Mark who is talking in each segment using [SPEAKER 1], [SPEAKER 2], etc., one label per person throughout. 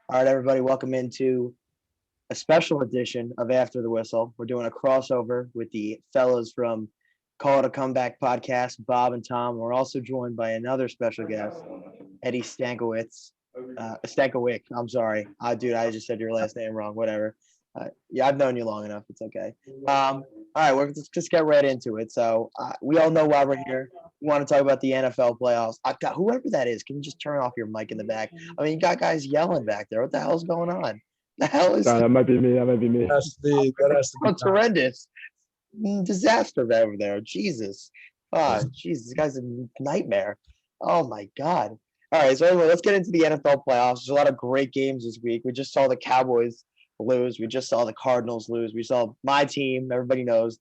[SPEAKER 1] All right, everybody, welcome into a special edition of After the Whistle. We're doing a crossover with the fellows from Call It a Comeback podcast, Bob and Tom. We're also joined by another special guest, Eddie Stankowick. I'm sorry. Dude, I just said your last name wrong. Whatever. Yeah, I've known you long enough. It's okay. All right, let's just get right into it. So we all know why we're here. We want to talk about the NFL playoffs. I got whoever that is. Can you just turn off your mic in the back? I mean, you got guys yelling back there. What the hell's going on? The hell is
[SPEAKER 2] That might be me. That might be me.
[SPEAKER 1] It's horrendous. Disaster over there. Jesus. Jesus, this guy's a nightmare. Oh my God. All right, so anyway, let's get into the NFL playoffs. There's a lot of great games this week. We just saw the Cowboys lose. We just saw the Cardinals lose. We saw my team. Everybody knows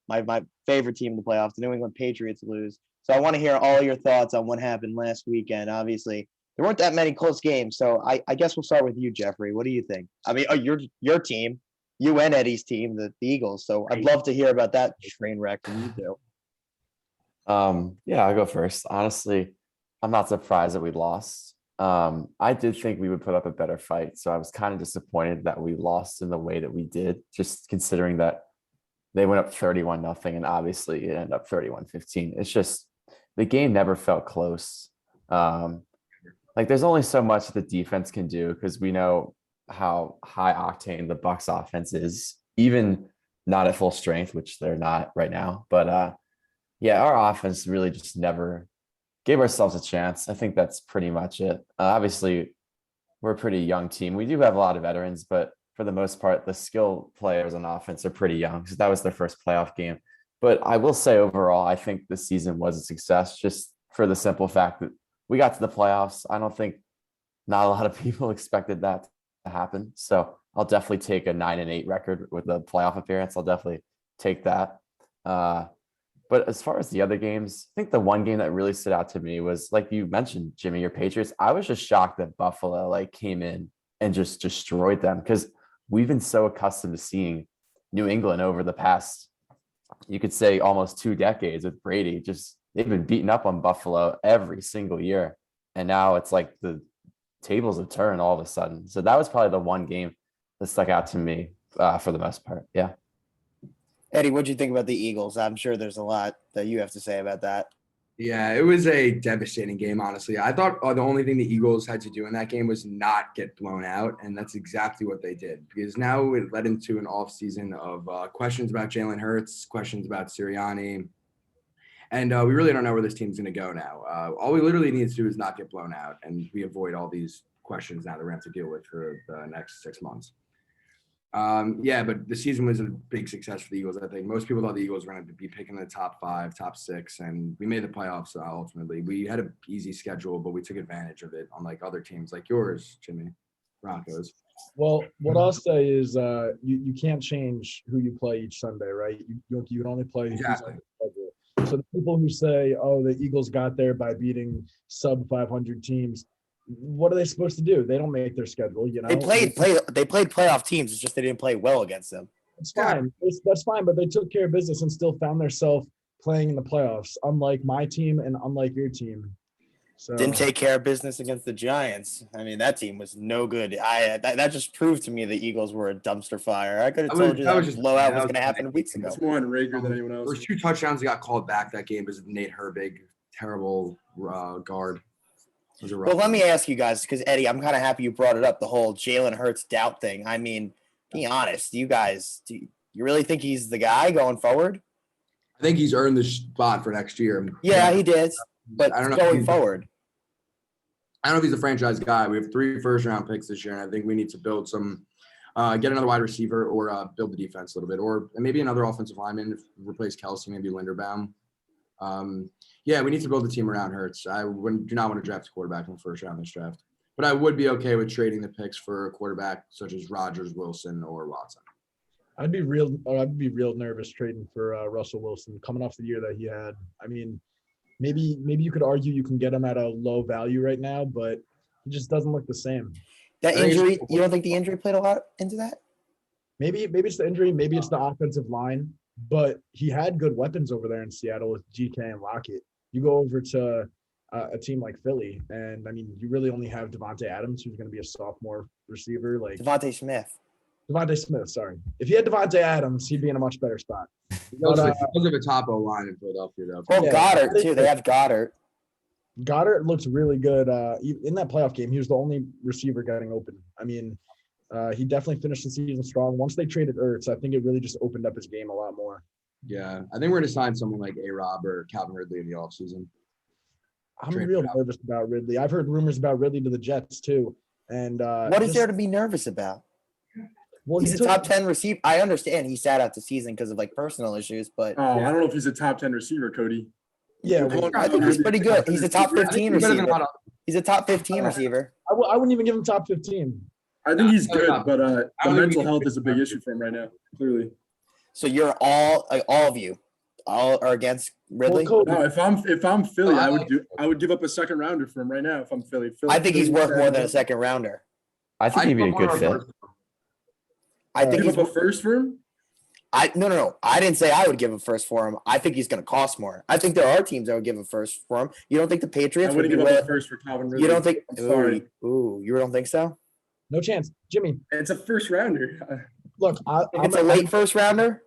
[SPEAKER 1] my favorite team in the playoffs, the New England Patriots, lose. So I want to hear all your thoughts on what happened last weekend. Obviously, there weren't that many close games, so I guess we'll start with you, Jeffrey. What do you think? I mean, your team, you and Eddie's team, the Eagles. So I'd love to hear about that train wreck from you two.
[SPEAKER 3] Yeah, I'll go first. Honestly, I'm not surprised that we lost. I did think we would put up a better fight, so I was kind of disappointed that we lost in the way that we did, just considering that they went up 31-0, and obviously it ended up 31-15. It's just the game never felt close. Like there's only so much the defense can do because we know how high octane the Bucs offense is, even not at full strength, which they're not right now. But yeah, our offense really just never gave ourselves a chance. I think that's pretty much it. Obviously, we're a pretty young team. We do have a lot of veterans, but for the most part, the skill players on offense are pretty young because that was their first playoff game. But I will say overall, I think the season was a success just for the simple fact that we got to the playoffs. I don't think not a lot of people expected that to happen. So I'll definitely take a 9-8 record with a playoff appearance. I'll definitely take that. But as far as the other games, I think the one game that really stood out to me was, like you mentioned, Jimmy, your Patriots. I was just shocked that Buffalo came in and just destroyed them because we've been so accustomed to seeing New England over the past, you could say, almost 2 decades with Brady. Just they've been beating up on Buffalo every single year, and now it's like the tables have turned all of a sudden. So that was probably the one game that stuck out to me for the most part. Yeah.
[SPEAKER 1] Eddie, what do you think about the Eagles? I'm sure there's a lot that you have to say about that.
[SPEAKER 4] Yeah, it was a devastating game, honestly. I thought the only thing the Eagles had to do in that game was not get blown out, and that's exactly what they did. Because now it led into an offseason of questions about Jalen Hurts, questions about Sirianni, and we really don't know where this team's going to go now. All we literally need to do is not get blown out, and we avoid all these questions now that we have to deal with for the next 6 months. Yeah, but the season was a big success for the Eagles. I think most people thought the Eagles were going to be picking the top 5, top 6, and we made the playoffs ultimately. We had an easy schedule, but we took advantage of it, unlike other teams like yours, Jimmy, Broncos.
[SPEAKER 2] Well, what I'll say is you can't change who you play each Sunday, right? You can only play
[SPEAKER 4] Exactly.
[SPEAKER 2] So the people who say, oh, the Eagles got there by beating sub 500 teams, what are they supposed to do? They don't make their schedule, you know.
[SPEAKER 1] They played playoff teams. It's just they didn't play well against them.
[SPEAKER 2] It's fine. That's fine, but they took care of business and still found themselves playing in the playoffs, unlike my team and unlike your team. So
[SPEAKER 1] Didn't take care of business against the Giants. I mean, that team was no good. That just proved to me the Eagles were a dumpster fire. I could have told you that blowout was going to happen weeks ago.
[SPEAKER 5] It's more on Rager than anyone else.
[SPEAKER 4] First 2 touchdowns got called back that game because of Nate Herbig, terrible guard.
[SPEAKER 1] Well, let me ask you guys, because Eddie, I'm kind of happy you brought it up, the whole Jalen Hurts doubt thing. I mean, be honest, you guys, do you really think he's the guy going forward?
[SPEAKER 4] I think he's earned the spot for next year.
[SPEAKER 1] Yeah, he did, but
[SPEAKER 4] I don't know
[SPEAKER 1] going forward.
[SPEAKER 4] I don't know if he's a franchise guy. We have 3 first-round picks this year, and I think we need to build some get another wide receiver or build the defense a little bit, or maybe another offensive lineman, replace Kelsey, maybe Linderbaum. Yeah, we need to build a team around Hurts. I do not want to draft a quarterback in the first round of this draft. But I would be okay with trading the picks for a quarterback such as Rodgers, Wilson, or Watson.
[SPEAKER 2] I'd be real nervous trading for Russell Wilson coming off the year that he had. I mean, maybe you could argue you can get him at a low value right now, but he just doesn't look the same.
[SPEAKER 1] That injury, you don't think the injury played a lot into that?
[SPEAKER 2] Maybe it's the injury, maybe it's the offensive line, but he had good weapons over there in Seattle with GK and Lockett. You go over to a team like Philly. And I mean, you really only have Devontae Adams, who's going to be a sophomore receiver. Like
[SPEAKER 1] Devontae Smith.
[SPEAKER 2] Devontae Smith, sorry. If he had Devontae Adams, he'd be in a much better spot.
[SPEAKER 4] Because of a top O line in Philadelphia, though.
[SPEAKER 1] Oh,
[SPEAKER 2] Yeah.
[SPEAKER 1] Goddard too. They have Goddard.
[SPEAKER 2] Goddard looks really good. In that playoff game, he was the only receiver getting open. I mean, he definitely finished the season strong. Once they traded Ertz, I think it really just opened up his game a lot more.
[SPEAKER 4] Yeah, I think we're going to sign someone like A-Rob or Calvin Ridley in the offseason.
[SPEAKER 2] I'm
[SPEAKER 4] Trade
[SPEAKER 2] real
[SPEAKER 4] for him.
[SPEAKER 2] nervous about Ridley. I've heard rumors about Ridley to the Jets too. And
[SPEAKER 1] What is there to be nervous about?
[SPEAKER 2] Well,
[SPEAKER 1] He's a top 10 receiver. I understand he sat out the season because of like personal issues, but
[SPEAKER 5] I don't know if he's a top 10 receiver, Cody.
[SPEAKER 2] Yeah,
[SPEAKER 5] We're calling
[SPEAKER 1] I think he's pretty good. He's a top
[SPEAKER 4] I think
[SPEAKER 1] 15
[SPEAKER 4] he's better than a
[SPEAKER 1] receiver.
[SPEAKER 4] lot of-
[SPEAKER 1] He's a top 15 receiver.
[SPEAKER 2] I wouldn't even give him top 15.
[SPEAKER 5] I think he's
[SPEAKER 4] No,
[SPEAKER 5] good,
[SPEAKER 4] no.
[SPEAKER 5] but
[SPEAKER 4] I
[SPEAKER 5] the
[SPEAKER 4] don't think
[SPEAKER 5] mental
[SPEAKER 4] we
[SPEAKER 5] health
[SPEAKER 4] can-
[SPEAKER 5] is a big issue for him right now, clearly.
[SPEAKER 1] So you're all of you, all are against Ridley.
[SPEAKER 2] Well, Kobe,
[SPEAKER 5] No, if I'm Philly, I would give up a second rounder for him right now if I'm Philly.
[SPEAKER 1] I think he's worth more than a second rounder.
[SPEAKER 3] I think he'd be a good fit.
[SPEAKER 1] I think
[SPEAKER 5] Give
[SPEAKER 1] he's.
[SPEAKER 5] up a first for him?
[SPEAKER 1] No. I didn't say I would give a first for him. I think he's going to cost more. I think there are teams that would give a first for him. You don't think the
[SPEAKER 5] I
[SPEAKER 1] Patriots would
[SPEAKER 5] wouldn't
[SPEAKER 1] be
[SPEAKER 5] give up a
[SPEAKER 1] willing?
[SPEAKER 5] first for Calvin Ridley.
[SPEAKER 1] You don't think?
[SPEAKER 5] I'm sorry.
[SPEAKER 1] Ooh, you don't think so?
[SPEAKER 2] no chance. Jimmy,
[SPEAKER 5] It's a first rounder.
[SPEAKER 2] look,
[SPEAKER 1] It's a late first rounder.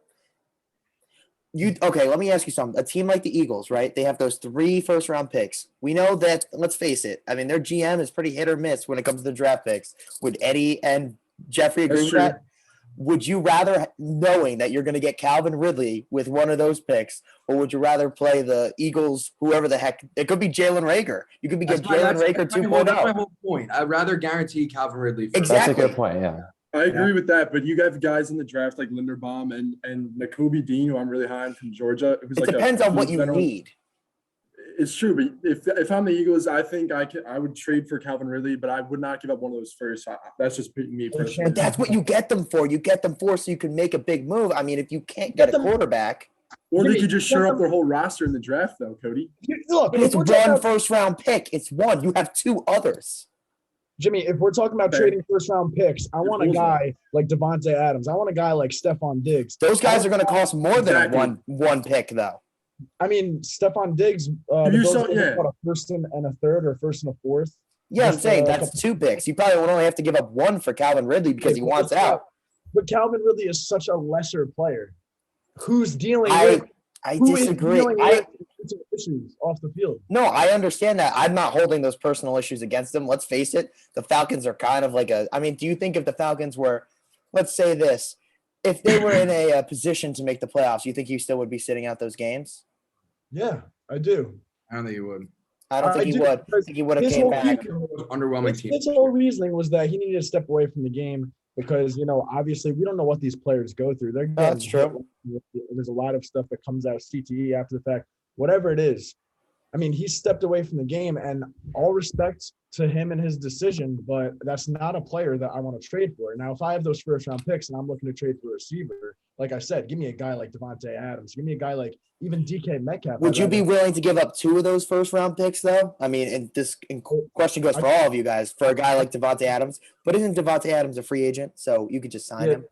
[SPEAKER 1] Okay? Let me ask you something. A team like the Eagles, right? They have those 3 first round picks. We know that. Let's face it. I mean, their GM is pretty hit or miss when it comes to the draft picks. Would Eddie and Jeffrey agree
[SPEAKER 5] That's
[SPEAKER 1] with
[SPEAKER 5] true.
[SPEAKER 1] that? Would you rather, knowing that you're going to get Calvin Ridley with one of those picks, or would you rather play the Eagles, whoever the heck? It could be Jalen Rager. You could be getting Jalen Rager
[SPEAKER 4] That's my
[SPEAKER 1] 2.0.
[SPEAKER 4] whole point. I'd rather guarantee Calvin Ridley. First.
[SPEAKER 1] Exactly.
[SPEAKER 3] That's a good point. Yeah.
[SPEAKER 5] I agree with that, but you have guys in the draft like Linderbaum and Nakobe Dean, who I'm really high on from Georgia. Who's
[SPEAKER 1] It
[SPEAKER 5] like
[SPEAKER 1] depends on what
[SPEAKER 5] who's
[SPEAKER 1] you
[SPEAKER 5] better-
[SPEAKER 1] need.
[SPEAKER 5] It's true, but if I'm the Eagles, I think I would trade for Calvin Ridley, but I would not give up one of those first. That's just me personally.
[SPEAKER 1] But that's what you get them for. You get them for so you can make a big move. I mean, if you can't get a quarterback,
[SPEAKER 5] Or they
[SPEAKER 2] Jimmy,
[SPEAKER 5] could just shore up their whole roster in the draft, though, Cody.
[SPEAKER 2] look,
[SPEAKER 1] it's
[SPEAKER 2] if we're talking
[SPEAKER 1] one
[SPEAKER 2] about-
[SPEAKER 1] first round pick. It's one. You have 2 others.
[SPEAKER 2] Jimmy, if we're talking about
[SPEAKER 5] Okay.
[SPEAKER 2] trading first round picks, I want a
[SPEAKER 5] rules are-
[SPEAKER 2] guy like Devontae Adams. I want a guy like Stephon Diggs.
[SPEAKER 1] Those guys are going to cost more than
[SPEAKER 5] Exactly.
[SPEAKER 1] a one pick, though.
[SPEAKER 2] I mean, Stephon Diggs,
[SPEAKER 5] If
[SPEAKER 2] the
[SPEAKER 5] you
[SPEAKER 2] Bills
[SPEAKER 5] saw-
[SPEAKER 2] gave
[SPEAKER 5] yeah.
[SPEAKER 2] up, what, a first and a third or first and a fourth.
[SPEAKER 1] Yeah, I'm
[SPEAKER 2] Just,
[SPEAKER 1] saying
[SPEAKER 2] a
[SPEAKER 1] that's
[SPEAKER 2] couple-
[SPEAKER 1] 2 picks. You probably would only have to give up 1 for Calvin Ridley because he wants out.
[SPEAKER 2] But Calvin Ridley is such a lesser player who's dealing
[SPEAKER 1] I
[SPEAKER 2] with who is
[SPEAKER 1] disagree.
[SPEAKER 2] dealing with issues off the field.
[SPEAKER 1] No, I understand that. I'm not holding those personal issues against them. Let's face it. The Falcons are kind of like I mean, do you think if the Falcons were, let's say this, if they were in a position to make the playoffs, you think he still would be sitting out those games?
[SPEAKER 2] Yeah, I do.
[SPEAKER 4] I don't think he would.
[SPEAKER 1] I don't think he
[SPEAKER 2] do,
[SPEAKER 1] would. I
[SPEAKER 2] because
[SPEAKER 1] think he would have
[SPEAKER 2] his
[SPEAKER 1] came
[SPEAKER 2] whole
[SPEAKER 1] back.
[SPEAKER 4] Underwhelming team.
[SPEAKER 2] His whole reasoning was that he needed to step away from the game because, obviously we don't know what these players go through. They're
[SPEAKER 1] That's
[SPEAKER 2] getting
[SPEAKER 1] true.
[SPEAKER 2] hit. There's a lot of stuff that comes out CTE after the fact, whatever it is. I mean, he stepped away from the game, and all respect to him and his decision, but that's not a player that I want to trade for. Now, if I have those first round picks and I'm looking to trade for a receiver, like I said, give me a guy like Devontae Adams. Give me a guy like even DK Metcalf.
[SPEAKER 1] Would you be willing to give up 2 of those first round picks, though? I mean, and this question goes for all of you guys, for a guy like Devontae Adams. But isn't Devontae Adams a free agent? So you could just sign
[SPEAKER 2] Yeah.
[SPEAKER 1] him.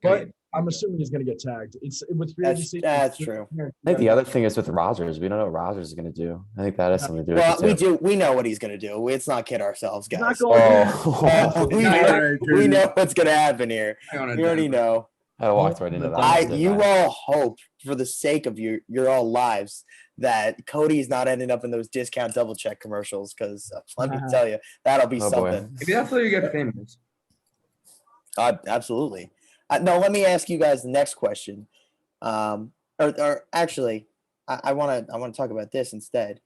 [SPEAKER 2] But I'm assuming he's going to get tagged. It's with free agency.
[SPEAKER 1] That's true.
[SPEAKER 3] I think the other thing is with Rodgers. We don't know what Rodgers is going to do. I think that has something to do with
[SPEAKER 1] Well,
[SPEAKER 3] it too.
[SPEAKER 1] we know what he's going to do. Let's not kid ourselves,
[SPEAKER 2] He's
[SPEAKER 1] guys.
[SPEAKER 2] not going to
[SPEAKER 3] Oh,
[SPEAKER 1] We
[SPEAKER 5] All
[SPEAKER 1] know,
[SPEAKER 5] right,
[SPEAKER 1] we
[SPEAKER 5] Cody.
[SPEAKER 1] know what's going to happen here.
[SPEAKER 4] Hang on a
[SPEAKER 1] We already
[SPEAKER 4] Denver.
[SPEAKER 1] know.
[SPEAKER 3] I walked right into that.
[SPEAKER 1] You all hope, for the sake of your all lives, that Cody's not ending up in those discount double check commercials, because let me tell you, that'll be
[SPEAKER 3] Oh, boy.
[SPEAKER 1] something.
[SPEAKER 4] Maybe that's how you get famous.
[SPEAKER 1] Absolutely. No, let me ask you guys the next question. Or actually, I want to talk about this instead.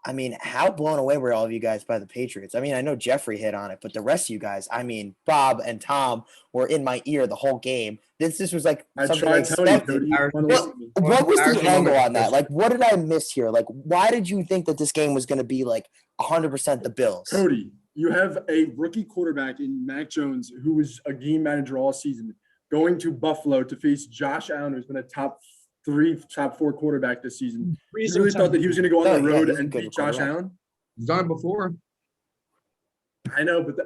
[SPEAKER 1] I mean, how blown away were all of you guys by the Patriots? I mean, I know Jeffrey hit on it, but the rest of you guys, I mean, Bob and Tom were in my ear the whole game. This was like
[SPEAKER 5] I
[SPEAKER 1] something I
[SPEAKER 5] tried telling you,
[SPEAKER 1] expected.
[SPEAKER 5] Cody. You wanna
[SPEAKER 1] What,
[SPEAKER 5] listen to me.
[SPEAKER 1] what was the
[SPEAKER 4] Embarrassing
[SPEAKER 1] angle
[SPEAKER 4] moment.
[SPEAKER 1] on that? Like, what did I miss here? Like, why did you think that this game was going to be like 100% the Bills?
[SPEAKER 5] Cody, you have a rookie quarterback in Mac Jones, who was a game manager all season, going to Buffalo to face Josh Allen, who's been a top 4 quarterback this season. You really thought that he was going to go on the
[SPEAKER 1] Yeah,
[SPEAKER 5] road
[SPEAKER 1] he's a
[SPEAKER 5] and
[SPEAKER 1] good
[SPEAKER 5] beat Josh
[SPEAKER 1] quarterback.
[SPEAKER 5] Allen?
[SPEAKER 4] He's done it before.
[SPEAKER 5] I know, but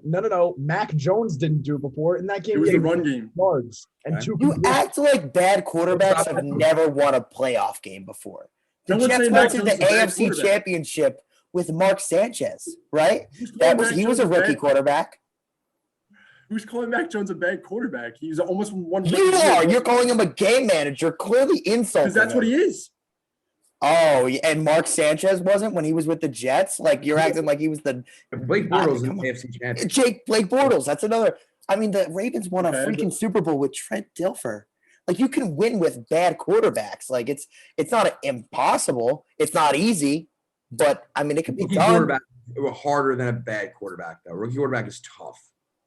[SPEAKER 2] No. Mac Jones didn't do it before. In that game,
[SPEAKER 5] it was
[SPEAKER 2] he
[SPEAKER 5] the
[SPEAKER 2] had
[SPEAKER 5] run game.
[SPEAKER 2] yards and
[SPEAKER 4] Okay.
[SPEAKER 2] 2
[SPEAKER 1] You
[SPEAKER 2] completions.
[SPEAKER 1] act like bad quarterbacks have never won a playoff game before. The
[SPEAKER 5] No one's
[SPEAKER 1] Jets
[SPEAKER 5] saying
[SPEAKER 1] went
[SPEAKER 5] Mac
[SPEAKER 1] to
[SPEAKER 5] Jones
[SPEAKER 1] the
[SPEAKER 5] is a bad
[SPEAKER 1] AFC
[SPEAKER 5] quarterback.
[SPEAKER 1] Championship with Mark Sanchez, right?
[SPEAKER 5] Who's calling Mac
[SPEAKER 1] He was
[SPEAKER 5] Jones
[SPEAKER 1] a rookie
[SPEAKER 5] bad-
[SPEAKER 1] quarterback.
[SPEAKER 5] Who's calling Mac Jones a bad quarterback? He's almost one.
[SPEAKER 1] You are. You're calling him a game manager. Clearly insulting
[SPEAKER 5] because that's what
[SPEAKER 1] him.
[SPEAKER 5] he is.
[SPEAKER 1] Oh, and Mark Sanchez wasn't when he was with the Jets? Like, you're acting like he was the
[SPEAKER 4] Blake Bortles in
[SPEAKER 1] come on.
[SPEAKER 4] AFC champion.
[SPEAKER 1] Blake Bortles. That's another. I mean, the Ravens won a
[SPEAKER 5] Okay,
[SPEAKER 1] freaking
[SPEAKER 5] but-
[SPEAKER 1] Super Bowl with Trent Dilfer. Like, you can win with bad quarterbacks. Like, it's not impossible. It's not easy, but I mean, it could be
[SPEAKER 4] Rookie
[SPEAKER 1] done.
[SPEAKER 4] quarterback harder than a bad quarterback, though. Rookie quarterback is tough.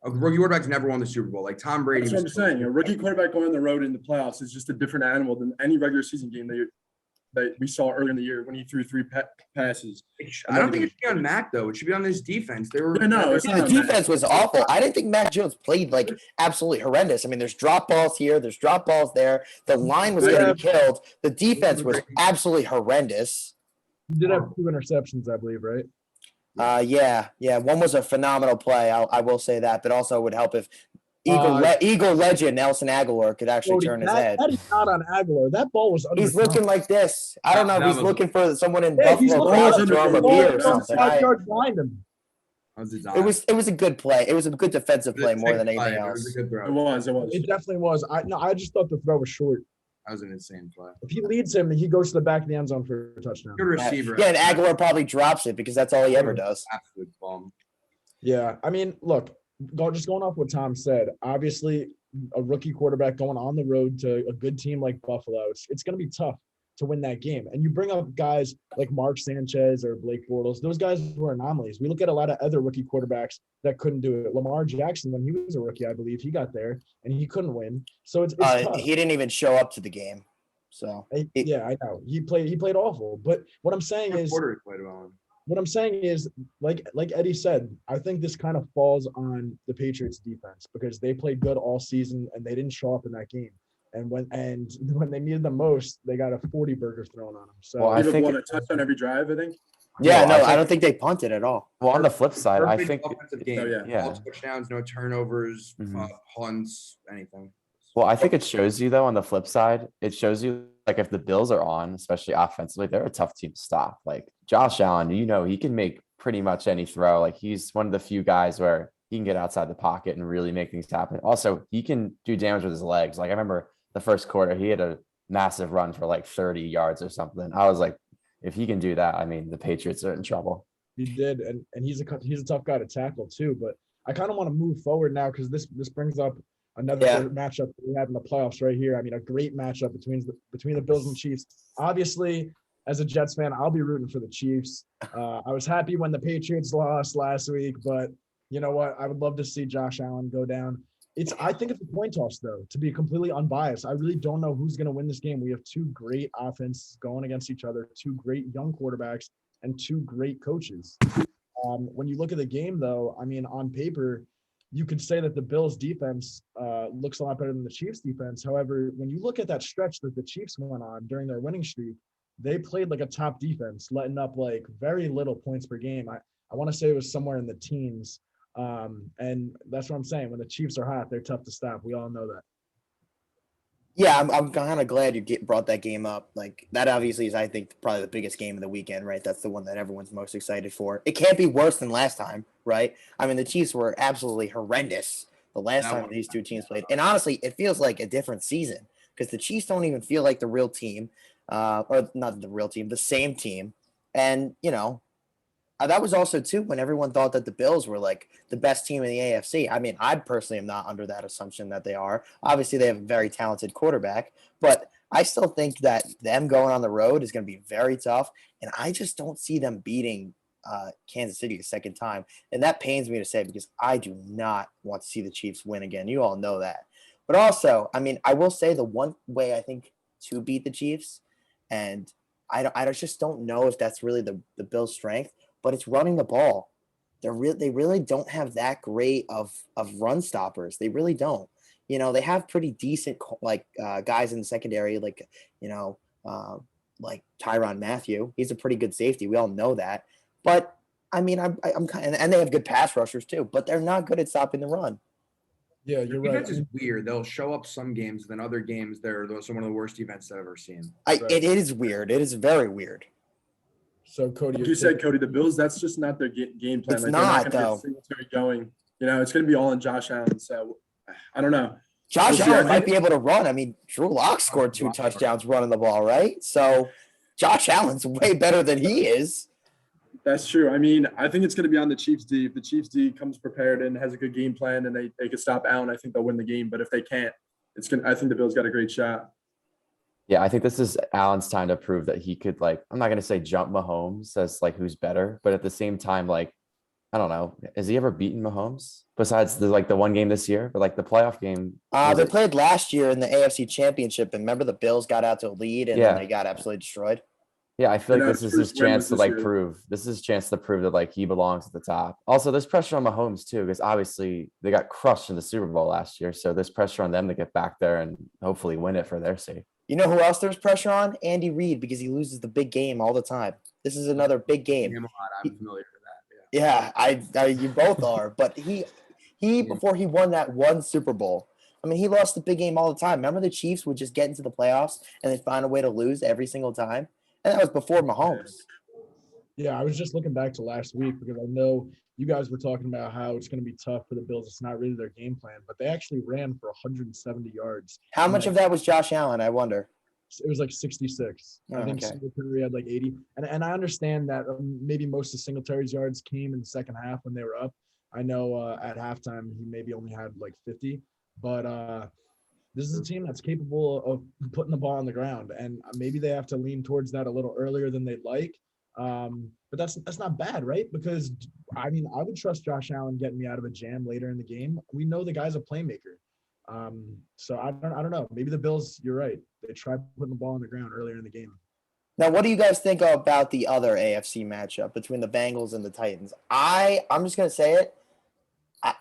[SPEAKER 4] A rookie quarterback's never won the Super Bowl. Like Tom Brady.
[SPEAKER 5] That's what I'm saying. A rookie quarterback going on the road in the playoffs is just a different animal than any regular season game that we saw earlier in the year when he threw 3 passes.
[SPEAKER 4] I don't think it should be on Mac though. It should be on this defense. They were.
[SPEAKER 5] Yeah, no, it's
[SPEAKER 1] The
[SPEAKER 5] not
[SPEAKER 1] defense was awful. I didn't think Mac Jones played like absolutely horrendous. I mean, there's drop balls here, there's drop balls there. The line was getting killed. The defense was absolutely horrendous.
[SPEAKER 2] He did have 2 interceptions, I believe, right?
[SPEAKER 1] Yeah. One was a phenomenal play. I will say that, but also it would help if Eagle legend Nelson Aguilar could actually turn his head.
[SPEAKER 2] That is not on Aguilar. That ball was under.
[SPEAKER 1] He's looking like this. I don't know if
[SPEAKER 4] That
[SPEAKER 1] he's
[SPEAKER 4] was-
[SPEAKER 1] looking for someone in
[SPEAKER 2] Yeah, he's
[SPEAKER 1] Buffalo
[SPEAKER 2] looking
[SPEAKER 1] crowd to throw him a beer or something.
[SPEAKER 2] 5 yards behind him.
[SPEAKER 1] It was a good play. It was a good defensive play more than anything
[SPEAKER 4] It
[SPEAKER 1] else.
[SPEAKER 4] was a good throw.
[SPEAKER 5] It was.
[SPEAKER 2] It definitely was. I just thought the throw was short.
[SPEAKER 4] That was an insane play.
[SPEAKER 2] If he leads him, he goes to the back of the end zone for a touchdown.
[SPEAKER 4] Good receiver.
[SPEAKER 1] Yeah, and Aguilar probably drops it because that's all he ever does.
[SPEAKER 4] Absolute bum.
[SPEAKER 2] Yeah, I mean, look, just going off what Tom said, obviously a rookie quarterback going on the road to a good team like Buffalo, it's going to be tough to win that game. And you bring up guys like Mark Sanchez or Blake Bortles, those guys were anomalies. We look at a lot of other rookie quarterbacks that couldn't do it. Lamar Jackson, when he was a rookie, I believe he got there and he couldn't win. So it's tough.
[SPEAKER 1] He didn't even show up to the game. So
[SPEAKER 2] Yeah, I know. He played awful. But what I'm saying is like Eddie said, I think this kind of falls on the Patriots defense because they played good all season and they didn't show up in that game. And when they needed the most, they got a 40 burger thrown on them. So
[SPEAKER 3] Well, I
[SPEAKER 5] They've
[SPEAKER 3] think-
[SPEAKER 5] won a touchdown every drive, I think.
[SPEAKER 1] yeah,
[SPEAKER 3] No,
[SPEAKER 1] no,
[SPEAKER 3] I
[SPEAKER 1] I don't think they punted at all.
[SPEAKER 3] Well, on the flip side, I
[SPEAKER 4] Perfect
[SPEAKER 3] think
[SPEAKER 4] offensive game.
[SPEAKER 5] Oh, yeah.
[SPEAKER 3] Yeah.
[SPEAKER 4] All touchdowns, no turnovers,
[SPEAKER 3] Mhm.
[SPEAKER 4] punts, anything.
[SPEAKER 3] Well, I think it shows you though on the flip side, it shows you like if the Bills are on, especially offensively, they're a tough team to stop. Like Josh Allen, he can make pretty much any throw. Like he's one of the few guys where he can get outside the pocket and really make things happen. Also, he can do damage with his legs. Like I remember the first quarter, he had a massive run for like 30 yards or something. I was like, if he can do that, I mean, the Patriots are in trouble.
[SPEAKER 2] he did, and he's a tough guy to tackle too. But I kind of want to move forward now because this brings up another matchup that we have in the playoffs right here. I mean, a great matchup between the Bills and Chiefs. Obviously, as a Jets fan, I'll be rooting for the Chiefs. I was happy when the Patriots lost last week, but you know what? I would love to see Josh Allen go down. I think it's a coin toss, though, to be completely unbiased. I really don't know who's going to win this game. We have 2 great offenses going against each other, 2 great young quarterbacks, and 2 great coaches. When you look at the game, though, I mean, on paper, you could say that the Bills' defense looks a lot better than the Chiefs' defense. However, when you look at that stretch that the Chiefs went on during their winning streak, they played like a top defense, letting up like very little points per game. I want to say it was somewhere in the teens. And that's what I'm saying. When the Chiefs are hot, they're tough to stop. We all know that.
[SPEAKER 1] Yeah, I'm kind of glad you brought that game up. Like that obviously is, I think, probably the biggest game of the weekend, right? That's the one that everyone's most excited for. It can't be worse than last time, right? I mean, the Chiefs were absolutely horrendous the last time these 2 teams played. And honestly, it feels like a different season because the Chiefs don't even feel like the real team, or not the real team, the same team. And, that was also, too, when everyone thought that the Bills were, like, the best team in the AFC. I mean, I personally am not under that assumption that they are. Obviously, they have a very talented quarterback, but I still think that them going on the road is going to be very tough, and I just don't see them beating Kansas City a second time, and that pains me to say because I do not want to see the Chiefs win again. You all know that. But also, I mean, I will say the one way I think to beat the Chiefs, and I just don't know if that's really the Bills' strength, but it's running the ball. They really don't have that great of run stoppers. They really don't. They have pretty decent guys in the secondary, like Tyrann Mathieu. He's a pretty good safety. We all know that. But I mean, I'm kind of, and they have good pass rushers too. But they're not good at stopping the run.
[SPEAKER 2] Yeah,
[SPEAKER 4] Their
[SPEAKER 2] you're right.
[SPEAKER 4] defense is weird. They'll show up some games, then other games they're some of the worst defense I've ever seen.
[SPEAKER 1] It is weird. It is very weird.
[SPEAKER 2] So Cody,
[SPEAKER 5] Like you said, Cody, the Bills, that's just not their game plan.
[SPEAKER 1] It's
[SPEAKER 5] like,
[SPEAKER 1] not,
[SPEAKER 5] they're not
[SPEAKER 1] though.
[SPEAKER 5] going to get Singletary going. You know, it's going to be all in Josh Allen. So I don't know.
[SPEAKER 1] Josh
[SPEAKER 5] We'll see.
[SPEAKER 1] Allen might be able to run. I mean, Drew Lock scored 2 touchdowns running the ball, right? So Josh Allen's way better than he is.
[SPEAKER 5] That's true. I mean, I think it's going to be on the Chiefs D. If the Chiefs D comes prepared and has a good game plan and they can stop Allen, I think they'll win the game. But if they can't, I think the Bills got a great shot.
[SPEAKER 3] Yeah, I think this is Allen's time to prove that he could, like, I'm not going to say jump Mahomes as like who's better, but at the same time, like, I don't know, has he ever beaten Mahomes besides the one game this year, but like the playoff game?
[SPEAKER 1] They played last year in the AFC Championship, and remember the Bills got out to a lead and then they got absolutely destroyed.
[SPEAKER 3] Yeah, I feel like this is his chance to like
[SPEAKER 5] year.
[SPEAKER 3] prove. This is his chance to prove that like he belongs at the top. Also, there's pressure on Mahomes too, because obviously they got crushed in the Super Bowl last year. So there's pressure on them to get back there and hopefully win it for their sake.
[SPEAKER 1] You know who else there's pressure on? Andy Reid, because he loses the big game all the time. This is another big game.
[SPEAKER 4] I'm familiar with that. Yeah.
[SPEAKER 1] Yeah, you both are. But he before he won that one Super Bowl, I mean, he lost the big game all the time. Remember the Chiefs would just get into the playoffs and they'd find a way to lose every single time? And that was before Mahomes.
[SPEAKER 2] Yeah, I was just looking back to last week because I know you guys were talking about how it's going to be tough for the Bills. It's not really their game plan, but they actually ran for 170 yards.
[SPEAKER 1] How much of that was Josh Allen, I wonder?
[SPEAKER 2] It was like 66. I think Singletary had like 80. And I understand that maybe most of Singletary's yards came in the second half when they were up. I know at halftime he maybe only had like 50. But this is a team that's capable of putting the ball on the ground. And maybe they have to lean towards that a little earlier than they'd like. But that's not bad, right? Because, I mean, I would trust Josh Allen getting me out of a jam later in the game. We know the guy's a playmaker. So I don't know. Maybe the Bills, you're right. They tried putting the ball on the ground earlier in the game.
[SPEAKER 1] Now, what do you guys think about the other AFC matchup between the Bengals and the Titans? I'm just going to say it.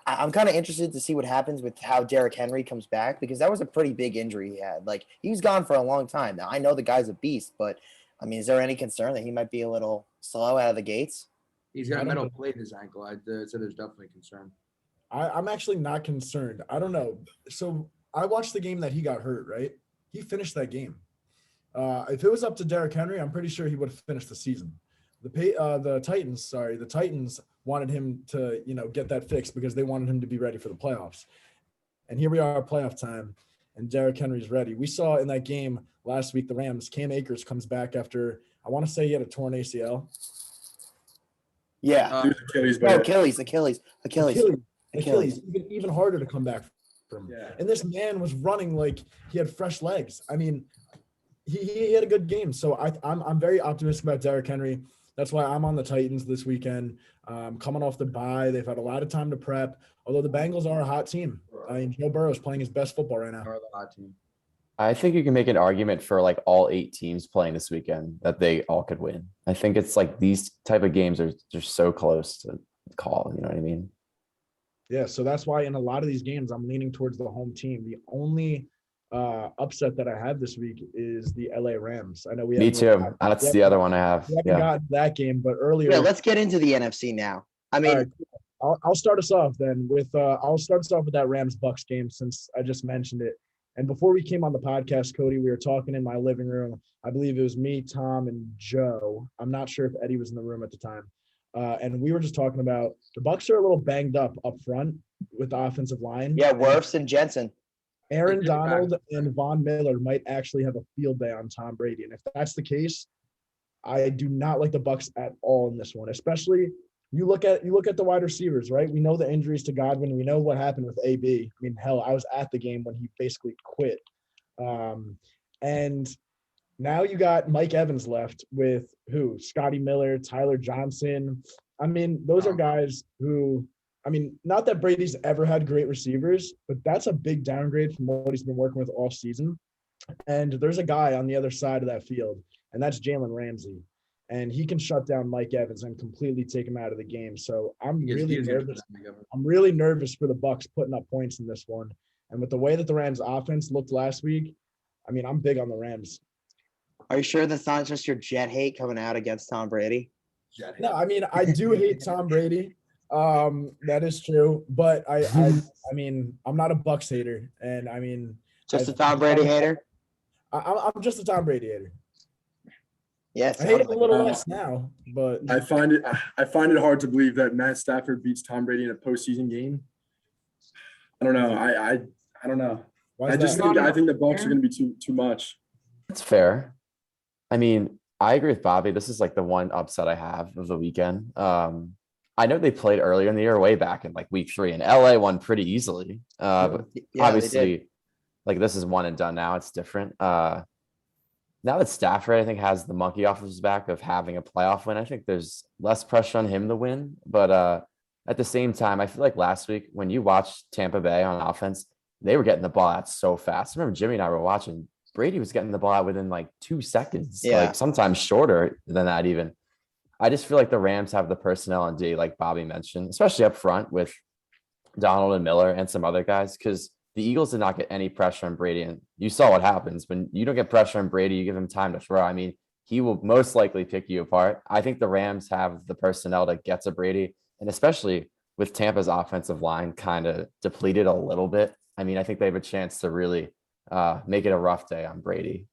[SPEAKER 1] I'm kind of interested to see what happens with how Derrick Henry comes back, because that was a pretty big injury he had. Like, he was gone for a long time. Now, I know the guy's a beast, but, I mean, is there any concern that he might be a little slow out of the gates?
[SPEAKER 4] He's got a metal plate in his ankle. I'd say there's definitely concern.
[SPEAKER 2] I'm actually not concerned. I don't know. So I watched the game that he got hurt, right? He finished that game. If it was up to Derrick Henry, I'm pretty sure he would have finished the season. The Titans wanted him to, get that fixed because they wanted him to be ready for the playoffs. And here we are, playoff time, and Derrick Henry's ready. We saw in that game last week, the Rams, Cam Akers comes back after, I want to say he had a torn ACL.
[SPEAKER 1] Yeah. Achilles.
[SPEAKER 2] Even harder to come back from.
[SPEAKER 5] Yeah.
[SPEAKER 2] And this man was running like he had fresh legs. I mean, he had a good game. So I'm very optimistic about Derrick Henry. That's why I'm on the Titans this weekend. Coming off the bye, they've had a lot of time to prep. Although the Bengals are a hot team. I mean, Joe Burrow is playing his best football right now.
[SPEAKER 4] They're the hot team.
[SPEAKER 3] I think you can make an argument for like all 8 teams playing this weekend that they all could win. I think it's like these type of games are just so close to call. You know what I mean?
[SPEAKER 2] Yeah, so that's why in a lot of these games, I'm leaning towards the home team. The only upset that I have this week is the LA Rams. I know we.
[SPEAKER 3] Me too. That's the other one I have.
[SPEAKER 2] We haven't gotten that game, but earlier.
[SPEAKER 1] Yeah, let's get into the NFC now. I mean,
[SPEAKER 2] right, I'll start us off then with that Rams Bucks game since I just mentioned it. And before we came on the podcast, Cody, we were talking in my living room. I believe it was me, Tom, and Joe. I'm not sure if Eddie was in the room at the time. And we were just talking about the Bucks are a little banged up front with the offensive line.
[SPEAKER 1] Yeah, Wirfs and Jensen.
[SPEAKER 2] Aaron Donald and Von Miller might actually have a field day on Tom Brady. And if that's the case, I do not like the Bucks at all in this one. Especially you look at the wide receivers, right? We know the injuries to Godwin. We know what happened with AB. I mean, hell, I was at the game when he basically quit. And now you got Mike Evans left with who? Scotty Miller, Tyler Johnson. I mean, those are guys who, I mean, not that Brady's ever had great receivers, but that's a big downgrade from what he's been working with all season. And there's a guy on the other side of that field, and that's Jalen Ramsey. And he can shut down Mike Evans and completely take him out of the game. So I'm really nervous. I'm really nervous for the Bucks putting up points in this one. And with the way that the Rams offense looked last week, I mean, I'm big on the Rams.
[SPEAKER 1] Are you sure that's not just your Jet hate coming out against Tom Brady?
[SPEAKER 2] No, I mean, I do hate Tom Brady, That is true, but I mean, I'm not a Bucks hater, and I mean,
[SPEAKER 1] Just a Tom Brady hater.
[SPEAKER 2] I'm just a Tom Brady hater.
[SPEAKER 1] Yeah,
[SPEAKER 2] I hate it
[SPEAKER 1] sounds
[SPEAKER 2] a
[SPEAKER 1] like
[SPEAKER 2] little
[SPEAKER 5] it.
[SPEAKER 2] less now, but
[SPEAKER 5] I find it hard to believe that Matt Stafford beats Tom Brady in a postseason game. I don't know. I don't know.
[SPEAKER 2] why
[SPEAKER 5] I
[SPEAKER 2] is
[SPEAKER 5] just
[SPEAKER 2] that?
[SPEAKER 5] think I think the Bucks are going to be too much.
[SPEAKER 3] It's fair. I mean, I agree with Bobby. This is like the one upset I have of the weekend. I know they played earlier in the year, way back in like week 3, and LA won pretty easily. But
[SPEAKER 1] yeah, they did.
[SPEAKER 3] obviously, like this is one and done now. It's different. Now that Stafford, I think, has the monkey off his back of having a playoff win, I think there's less pressure on him to win. But at the same time, I feel like last week when you watched Tampa Bay on offense, they were getting the ball out so fast. I remember Jimmy and I were watching. Brady was getting the ball out within like 2 seconds,
[SPEAKER 1] Yeah.
[SPEAKER 3] like sometimes shorter than that even. I just feel like the Rams have the personnel and D, like Bobby mentioned, especially up front with Donald and Miller and some other guys, because the Eagles did not get any pressure on Brady. And you saw what happens when you don't get pressure on Brady, you give him time to throw. I mean, he will most likely pick you apart. I think the Rams have the personnel to get to Brady, and especially with Tampa's offensive line kind of depleted a little bit. I mean, I think they have a chance to really make it a rough day on Brady.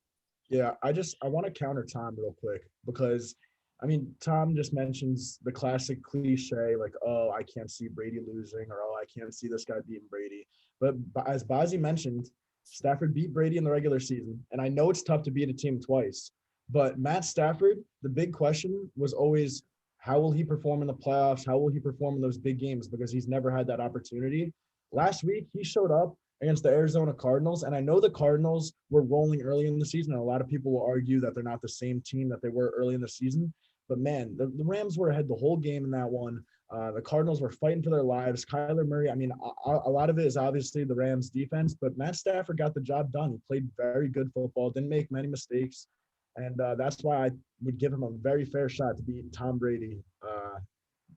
[SPEAKER 2] Yeah, I want to counter Tom real quick because I mean Tom just mentions the classic cliche like, oh, I can't see Brady losing, or oh, I can't see this guy beating Brady. But as Bazzi mentioned, Stafford beat Brady in the regular season, and I know it's tough to beat a team twice. But Matt Stafford, the big question was always how will he perform in the playoffs? How will he perform in those big games? Because he's never had that opportunity. Last week, he showed up against the Arizona Cardinals. And I know the Cardinals were rolling early in the season, and a lot of people will argue that they're not the same team that they were early in the season. But man, the Rams were ahead the whole game in that one. The Cardinals were fighting for their lives. Kyler Murray, I mean, a lot of it is obviously the Rams defense, but Matt Stafford got the job done. He played very good football, didn't make many mistakes. And that's why I would give him a very fair shot to beat Tom Brady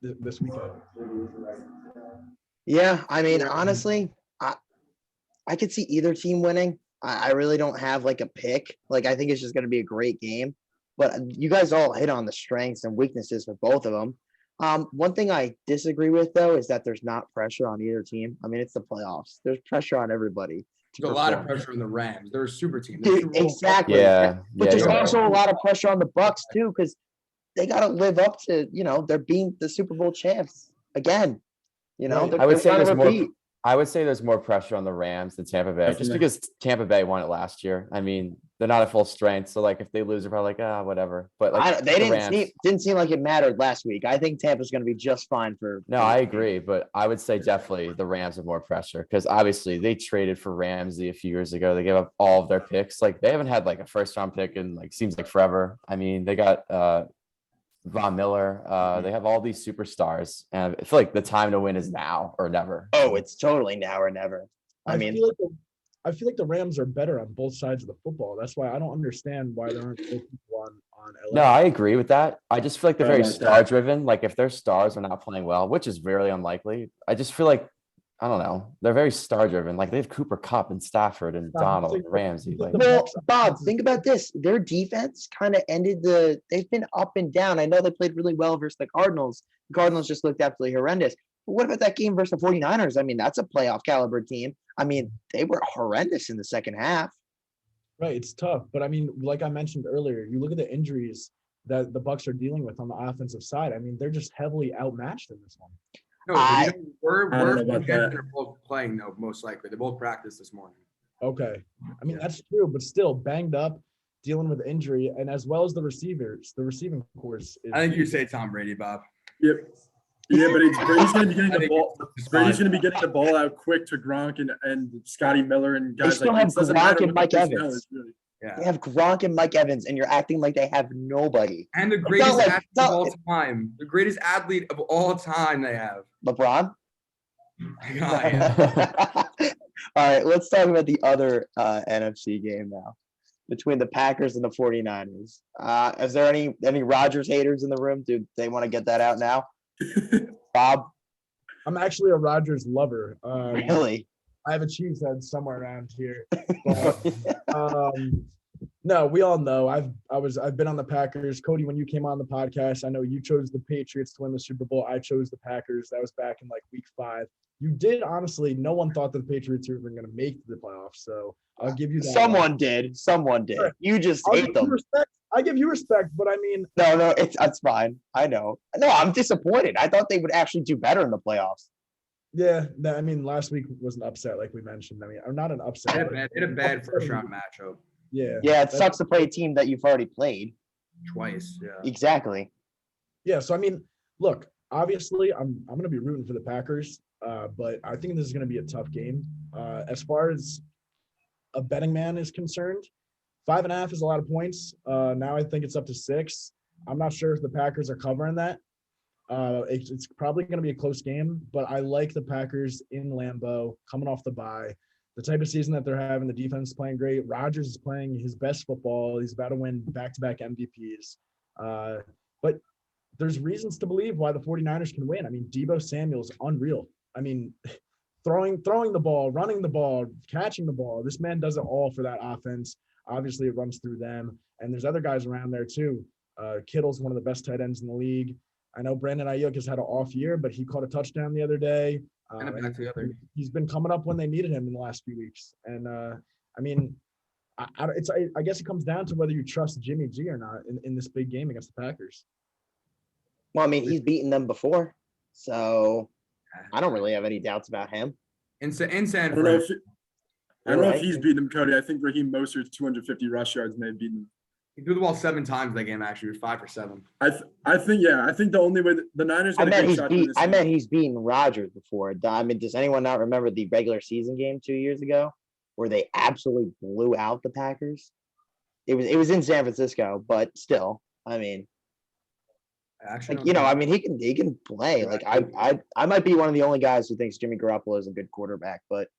[SPEAKER 2] this weekend.
[SPEAKER 1] Yeah, I mean, honestly, I could see either team winning. I really don't have like a pick. Like, I think it's just going to be a great game. But you guys all hit on the strengths and weaknesses for both of them. One thing I disagree with, though, is that there's not pressure on either team. I mean, it's the playoffs. There's pressure on everybody.
[SPEAKER 4] There's a lot of pressure on the Rams. They're a super team.
[SPEAKER 1] Dude, exactly.
[SPEAKER 3] Yeah.
[SPEAKER 1] But there's
[SPEAKER 3] you're
[SPEAKER 1] also
[SPEAKER 3] right.
[SPEAKER 1] a lot of pressure on the Bucks, too, because they got to live up to, they're being the Super Bowl champs again.
[SPEAKER 2] Right.
[SPEAKER 1] They're
[SPEAKER 3] I would say
[SPEAKER 1] trying to
[SPEAKER 3] there's more.
[SPEAKER 1] repeat.
[SPEAKER 3] I would say there's more pressure on the Rams than Tampa Bay, just
[SPEAKER 5] Definitely.
[SPEAKER 3] because Tampa Bay won it last year. I mean, they're not at full strength, so like if they lose, they're probably like, whatever. But like
[SPEAKER 1] They
[SPEAKER 3] the Rams,
[SPEAKER 1] didn't seem like it mattered last week. I think Tampa's going to be just fine for.
[SPEAKER 3] No, I agree, but I would say definitely the Rams have more pressure because obviously they traded for Ramsey a few years ago. They gave up all of their picks. Like they haven't had like a first round pick in like seems like forever. I mean, they got Von Miller. They have all these superstars, and I feel like the time to win is now or never.
[SPEAKER 1] Oh, it's totally now or never. I mean,
[SPEAKER 2] I feel like the Rams are better on both sides of the football. That's why I don't understand why there aren't more people on LA.
[SPEAKER 3] No, I agree with that. I just feel like they're
[SPEAKER 5] I
[SPEAKER 3] very
[SPEAKER 5] like that.
[SPEAKER 3] star driven. Like if their stars are not playing well, which is very unlikely, I just feel like I don't know. They're very star driven. Like they have Cooper Kupp and Stafford and Donald and Ramsey. Like
[SPEAKER 1] well, Bob, think about this. Their defense kind of they've been up and down. I know they played really well versus the Cardinals. The Cardinals just looked absolutely horrendous. But what about that game versus the 49ers? I mean, that's a playoff caliber team. I mean, they were horrendous in the second half.
[SPEAKER 2] Right, it's tough. But I mean, like I mentioned earlier, you look at the injuries that the Bucks are dealing with on the offensive side. I mean, they're just heavily outmatched in this one.
[SPEAKER 4] No, but we're
[SPEAKER 5] I don't know about that.
[SPEAKER 4] they're both playing though, most likely. They both practiced this morning.
[SPEAKER 2] Okay. I mean, that's true, but still banged up, dealing with injury, and as well as the receiving course.
[SPEAKER 4] I think you say Tom Brady, Bob.
[SPEAKER 5] Yep. Yeah, but Brady's going to be getting
[SPEAKER 4] I
[SPEAKER 5] the
[SPEAKER 4] think
[SPEAKER 5] ball.
[SPEAKER 4] it's
[SPEAKER 5] Brady's
[SPEAKER 4] fine.
[SPEAKER 5] going to be getting the ball out quick to Gronk and Scotty Miller and guys
[SPEAKER 1] still
[SPEAKER 5] like
[SPEAKER 1] have
[SPEAKER 5] this. Doesn't
[SPEAKER 1] Gronk
[SPEAKER 5] matter
[SPEAKER 1] and
[SPEAKER 5] what the
[SPEAKER 1] Mike
[SPEAKER 5] personnel
[SPEAKER 1] Evans.
[SPEAKER 5] is, really.
[SPEAKER 4] Yeah.
[SPEAKER 1] They have Gronk and Mike Evans, and you're acting like they have nobody.
[SPEAKER 4] And the greatest
[SPEAKER 1] like-
[SPEAKER 4] athlete of all time. The greatest athlete of all time they have.
[SPEAKER 1] LeBron?
[SPEAKER 4] God,
[SPEAKER 1] All right, let's talk about the other NFC game now between the Packers and the 49ers. Is there any Rodgers haters in the room? Do they want to get that out now? Bob?
[SPEAKER 2] I'm actually a Rodgers lover.
[SPEAKER 1] Really?
[SPEAKER 2] I have a Chiefs head somewhere around here. But, No, we all know. I've been on the Packers. Cody, when you came on the podcast, I know you chose the Patriots to win the Super Bowl. I chose the Packers. That was back in like week 5. You did honestly. No one thought that the Patriots were even going to make the playoffs. So I'll give you that.
[SPEAKER 1] Someone did. Someone did. You just hate them.
[SPEAKER 2] I give you respect, but I mean,
[SPEAKER 1] No, it's fine. I know. No, I'm disappointed. I thought they would actually do better in the playoffs.
[SPEAKER 2] yeah. I mean, last week was an upset, like we mentioned. I mean, I'm not an upset.
[SPEAKER 4] They had a bad first round matchup
[SPEAKER 2] Yeah.
[SPEAKER 1] Yeah, it sucks to play a team that you've already played.
[SPEAKER 4] twice. Yeah.
[SPEAKER 1] Exactly.
[SPEAKER 2] Yeah. So I mean, look, obviously, I'm going to be rooting for the Packers, but I think this is going to be a tough game. As far as a betting man is concerned, 5.5 is a lot of points. Now I think it's up to 6. I'm not sure if the Packers are covering that. It's probably going to be a close game, but I like the Packers in Lambeau coming off the bye. The type of season that they're having, the defense is playing great. Rodgers is playing his best football. He's about to win back-to-back MVPs. But there's reasons to believe why the 49ers can win. I mean, Deebo Samuel's unreal. I mean, throwing the ball, running the ball, catching the ball. This man does it all for that offense. Obviously, it runs through them. And there's other guys around there, too. Kittle's one of the best tight ends in the league. I know Brandon Ayuk has had an off year, but he caught a touchdown the other day. He's been coming up when they needed him in the last few weeks. And, I mean, I guess it comes down to whether you trust Jimmy G or not in this big game against the Packers.
[SPEAKER 1] Well, I mean, he's beaten them before, so I don't really have any doubts about him.
[SPEAKER 4] In San
[SPEAKER 5] I don't know
[SPEAKER 1] Right.
[SPEAKER 5] if he's beaten him, Cody. I think Raheem Mostert's 250 rush yards may have beaten him.
[SPEAKER 4] he threw the ball 7 times that game. Actually, he was 5 for 7.
[SPEAKER 5] I think the only way the Niners
[SPEAKER 1] I
[SPEAKER 5] got a
[SPEAKER 1] meant
[SPEAKER 5] great shot to win this game.
[SPEAKER 1] he's beaten Rodgers before. I mean, does anyone not remember the regular season game 2 years ago where they absolutely blew out the Packers? It was in San Francisco, but still, I mean,
[SPEAKER 4] Actually,
[SPEAKER 1] like, I mean, he can play. Like I might be one of the only guys who thinks Jimmy Garoppolo is a good quarterback, but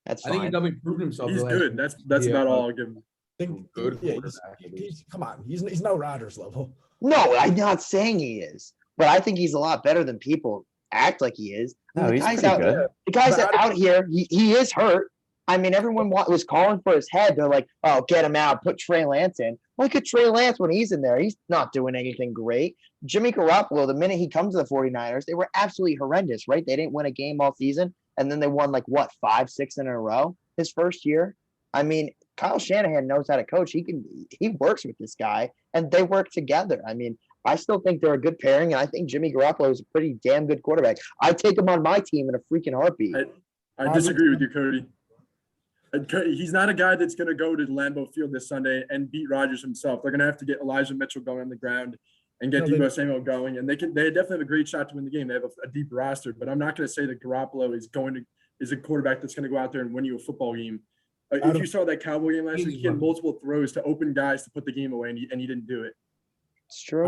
[SPEAKER 1] that's
[SPEAKER 4] I think
[SPEAKER 1] fine.
[SPEAKER 4] he's definitely proven himself.
[SPEAKER 5] He's
[SPEAKER 4] the last
[SPEAKER 5] good. That's about all I'll give him.
[SPEAKER 4] Good
[SPEAKER 2] Yeah,
[SPEAKER 4] quarterback, at least.
[SPEAKER 2] come on. He's no Rodgers level.
[SPEAKER 1] No, I'm not saying he is, but I think he's a lot better than people act like he is. I mean,
[SPEAKER 3] No, he's pretty
[SPEAKER 1] out,
[SPEAKER 3] good.
[SPEAKER 1] The guys
[SPEAKER 2] But
[SPEAKER 1] out here, he is hurt. I mean, everyone was calling for his head. They're like, "Oh, get him out, put Trey Lance in." Look at Trey Lance when he's in there. He's not doing anything great. Jimmy Garoppolo, the minute he comes to the 49ers, they were absolutely horrendous, right? They didn't win a game all season, and then they won like, 5-6 in a row his first year. I mean, Kyle Shanahan knows how to coach. He works with this guy, and they work together. I mean, I still think they're a good pairing, and I think Jimmy Garoppolo is a pretty damn good quarterback. I take him on my team in a freaking heartbeat.
[SPEAKER 5] I disagree with you, Cody. He's not a guy that's going to go to Lambeau Field this Sunday and beat Rodgers himself. They're going to have to get Elijah Mitchell going on the ground and get Deebo Samuel going, and they definitely have a great shot to win the game. They have a deep roster, but I'm not going to say that Garoppolo is a quarterback that's going to go out there and win you a football game. If you saw that Cowboy game last week, he had multiple throws to open guys to put the game away, and he didn't do it.
[SPEAKER 1] It's true.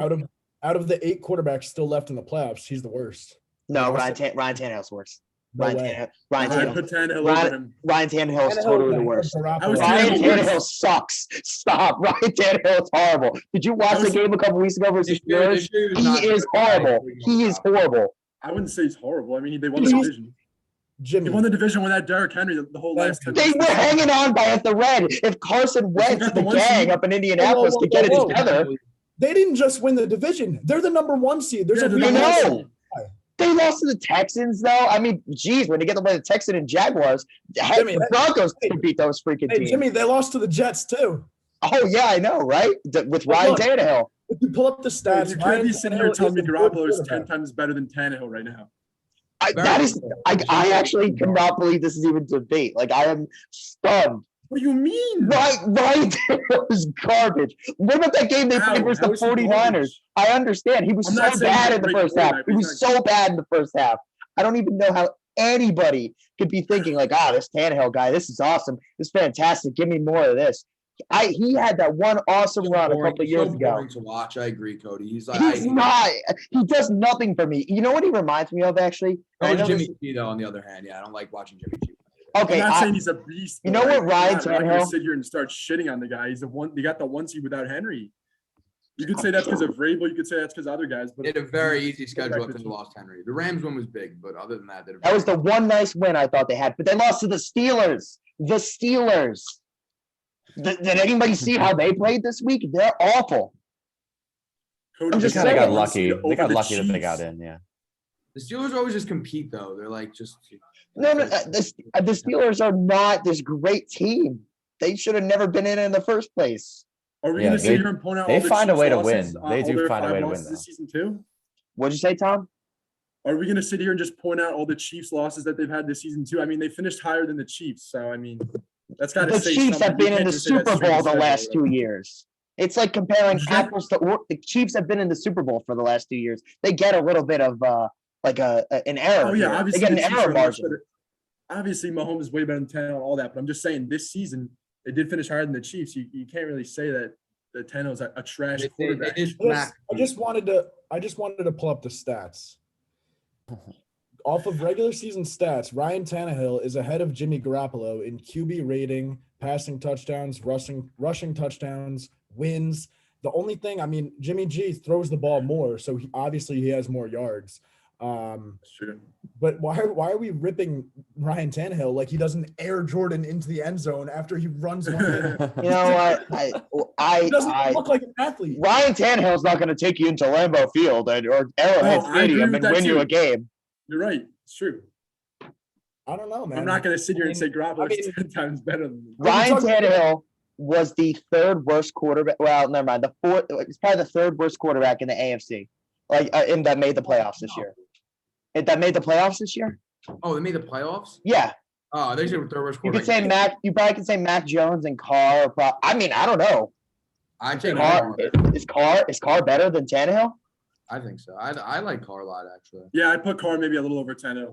[SPEAKER 2] Out of the 8 quarterbacks still left in the playoffs, he's the worst.
[SPEAKER 1] No, Ryan Tannehill's worse.
[SPEAKER 2] No
[SPEAKER 1] Ryan
[SPEAKER 2] way.
[SPEAKER 1] Tannehill. Ryan Tannehill is totally the worst.
[SPEAKER 2] Garoppolo.
[SPEAKER 1] Ryan Tannehill sucks. Stop. Ryan Tannehill is horrible. Did you watch the game a couple weeks ago versus Steelers? He is horrible. He is horrible.
[SPEAKER 5] I wouldn't say he's horrible. I mean, they won the division.
[SPEAKER 2] Jimmy.
[SPEAKER 5] He won the division without Derrick Henry the whole last 10
[SPEAKER 1] They were hanging on by a thread. If Carson went to the gang up in Indianapolis to get it together.
[SPEAKER 2] They didn't just win the division. They're the number 1 seed. There's
[SPEAKER 5] Yeah,
[SPEAKER 2] a
[SPEAKER 5] they're
[SPEAKER 2] reason.
[SPEAKER 5] the
[SPEAKER 1] know. They lost to the Texans, though. I mean, geez, when you get to play the Texans and Jaguars,
[SPEAKER 2] Jimmy,
[SPEAKER 1] the Broncos can beat those freaking
[SPEAKER 2] Hey,
[SPEAKER 1] teams.
[SPEAKER 2] Jimmy, they lost to the Jets too.
[SPEAKER 1] Oh, yeah, I know, right? With Ryan
[SPEAKER 2] Look,
[SPEAKER 1] Tannehill.
[SPEAKER 2] If you pull up the stats,
[SPEAKER 5] You can't be sitting here telling me
[SPEAKER 2] is a good
[SPEAKER 5] Garoppolo is 10
[SPEAKER 2] quarterback.
[SPEAKER 5] times better than Tannehill right now.
[SPEAKER 1] I actually cannot believe this is even debate. Like, I am stunned.
[SPEAKER 5] What do you mean?
[SPEAKER 1] Ryan Tannehill is garbage. What about that game they played versus the 49ers? I understand. He was
[SPEAKER 5] I'm
[SPEAKER 1] so
[SPEAKER 5] not saying
[SPEAKER 1] bad
[SPEAKER 5] he's
[SPEAKER 1] in
[SPEAKER 5] a
[SPEAKER 1] the
[SPEAKER 5] great
[SPEAKER 1] first half.
[SPEAKER 5] quarterback,
[SPEAKER 1] He
[SPEAKER 5] but
[SPEAKER 1] was
[SPEAKER 5] he's
[SPEAKER 1] so bad in the first half. I don't even know how anybody could be thinking like, this Tannehill guy, this is awesome. This is fantastic. Give me more of this. He had that one awesome run a couple of years ago.
[SPEAKER 4] Boring to watch. I agree, Cody. He's like
[SPEAKER 1] He does nothing for me. You know what he reminds me of, actually? I know
[SPEAKER 4] Jimmy
[SPEAKER 1] this-
[SPEAKER 4] G, though, on the other hand. Yeah, I don't like watching Jimmy G.
[SPEAKER 1] Okay,
[SPEAKER 5] I'm not saying he's a beast.
[SPEAKER 1] You know
[SPEAKER 5] but,
[SPEAKER 1] what, Ryan
[SPEAKER 5] I'm not gonna
[SPEAKER 1] Tannehill?
[SPEAKER 5] sit here and start shitting on the guy. He's the one. They got the 1 seed without Henry. You could say that's because of Vrabel. You could say that's because of other guys. But
[SPEAKER 4] They had a very easy schedule after they lost Henry. The Rams one was big, but other than that,
[SPEAKER 1] that was the one nice win I thought they had. But they lost to the Steelers. The Steelers. Did anybody see how they played this week? They're awful.
[SPEAKER 5] Cody,
[SPEAKER 1] I'm
[SPEAKER 3] They
[SPEAKER 1] just
[SPEAKER 3] kind of
[SPEAKER 1] saying.
[SPEAKER 3] got lucky. They
[SPEAKER 5] Over
[SPEAKER 3] got
[SPEAKER 5] the
[SPEAKER 3] lucky that they got
[SPEAKER 5] Chiefs.
[SPEAKER 3] in. Yeah.
[SPEAKER 4] The Steelers always just compete though. They're like just
[SPEAKER 1] No, the Steelers are not this great team. They should have never been in the first place.
[SPEAKER 5] Are we
[SPEAKER 3] Yeah,
[SPEAKER 5] going to sit here and point out
[SPEAKER 3] they
[SPEAKER 5] all the
[SPEAKER 3] find a
[SPEAKER 5] Chiefs
[SPEAKER 3] way to
[SPEAKER 5] losses,
[SPEAKER 3] win. They
[SPEAKER 5] all
[SPEAKER 3] do
[SPEAKER 5] their
[SPEAKER 3] find a
[SPEAKER 5] 5
[SPEAKER 3] way to win,
[SPEAKER 5] losses
[SPEAKER 3] though.
[SPEAKER 5] this season too?
[SPEAKER 1] What'd you say, Tom?
[SPEAKER 5] Are we going to sit here and just point out all the Chiefs losses that they've had this season too? I mean, they finished higher than the Chiefs, so I mean, that's got to
[SPEAKER 1] The
[SPEAKER 5] say
[SPEAKER 1] Chiefs
[SPEAKER 5] something.
[SPEAKER 1] have
[SPEAKER 5] You
[SPEAKER 1] been in
[SPEAKER 5] can't
[SPEAKER 1] the
[SPEAKER 5] just say that
[SPEAKER 1] Super
[SPEAKER 5] straight
[SPEAKER 1] Bowl
[SPEAKER 5] as
[SPEAKER 1] the
[SPEAKER 5] heck or
[SPEAKER 1] last 2
[SPEAKER 5] whatever.
[SPEAKER 1] years. It's like comparing
[SPEAKER 5] What'd you say?
[SPEAKER 1] apples to the Chiefs have been in the Super Bowl for the last 2 years. They get a little bit of an error.
[SPEAKER 5] Oh yeah,
[SPEAKER 1] here.
[SPEAKER 5] obviously
[SPEAKER 1] They get
[SPEAKER 5] the
[SPEAKER 1] an
[SPEAKER 5] Chiefs
[SPEAKER 1] error
[SPEAKER 5] are much
[SPEAKER 1] margin.
[SPEAKER 5] better. Obviously, Mahomes is way better than 10 and all that, but I'm just saying this season they did finish higher than the Chiefs. You can't really say that the Tenno's a trash quarterback.
[SPEAKER 2] I just wanted to pull up the stats. Off of regular season stats, Ryan Tannehill is ahead of Jimmy Garoppolo in QB rating, passing touchdowns, rushing touchdowns, wins. The only thing, I mean, Jimmy G throws the ball more, so obviously he has more yards.
[SPEAKER 5] That's true.
[SPEAKER 2] But why are we ripping Ryan Tannehill like he doesn't air Jordan into the end zone after he runs one in?
[SPEAKER 1] You know what?
[SPEAKER 2] He doesn't look like an athlete.
[SPEAKER 1] Ryan Tannehill's not going to take you into Lambeau Field or Arrowhead
[SPEAKER 5] No, I agree
[SPEAKER 1] Stadium
[SPEAKER 5] with
[SPEAKER 1] and
[SPEAKER 5] that
[SPEAKER 1] win you
[SPEAKER 5] too.
[SPEAKER 1] a game.
[SPEAKER 5] You're right. It's true.
[SPEAKER 2] I don't know, man.
[SPEAKER 5] I'm not going to sit here and say Garoppolo's
[SPEAKER 2] I mean-
[SPEAKER 5] 10 times better than me.
[SPEAKER 1] Ryan
[SPEAKER 2] talking about-
[SPEAKER 1] Tannehill was the third worst quarterback. Well, never mind. It's probably the third worst quarterback in the AFC, that made the playoffs this year. That made the playoffs this year?
[SPEAKER 4] Oh, they made the playoffs?
[SPEAKER 1] Yeah.
[SPEAKER 4] Oh, they said third worst
[SPEAKER 1] You could
[SPEAKER 4] quarterback.
[SPEAKER 1] say Mac. You probably could say Mac Jones and Carr. I mean, I don't know.
[SPEAKER 4] I take
[SPEAKER 1] Carr is Carr better than Tannehill?
[SPEAKER 4] I think so. I like Carr a lot actually.
[SPEAKER 5] Yeah, I'd put Carr maybe a little over 10.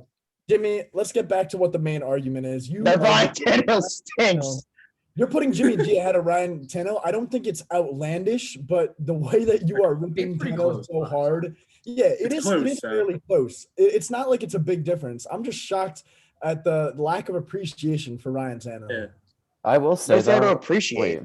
[SPEAKER 2] Jimmy, let's get back to what the main argument is.
[SPEAKER 1] That Ryan Tannehill stinks.
[SPEAKER 2] You're putting Jimmy G ahead of Ryan Tannehill. I don't think it's outlandish, but the way that you are ripping
[SPEAKER 4] pretty
[SPEAKER 2] Tannehill
[SPEAKER 4] close,
[SPEAKER 2] so hard, yeah, it is fairly close. It's not like it's a big difference. I'm just shocked at the lack of appreciation for Ryan Tannehill.
[SPEAKER 5] Yeah.
[SPEAKER 3] I will say
[SPEAKER 1] What's there to
[SPEAKER 3] though.
[SPEAKER 1] appreciate?
[SPEAKER 3] Wait,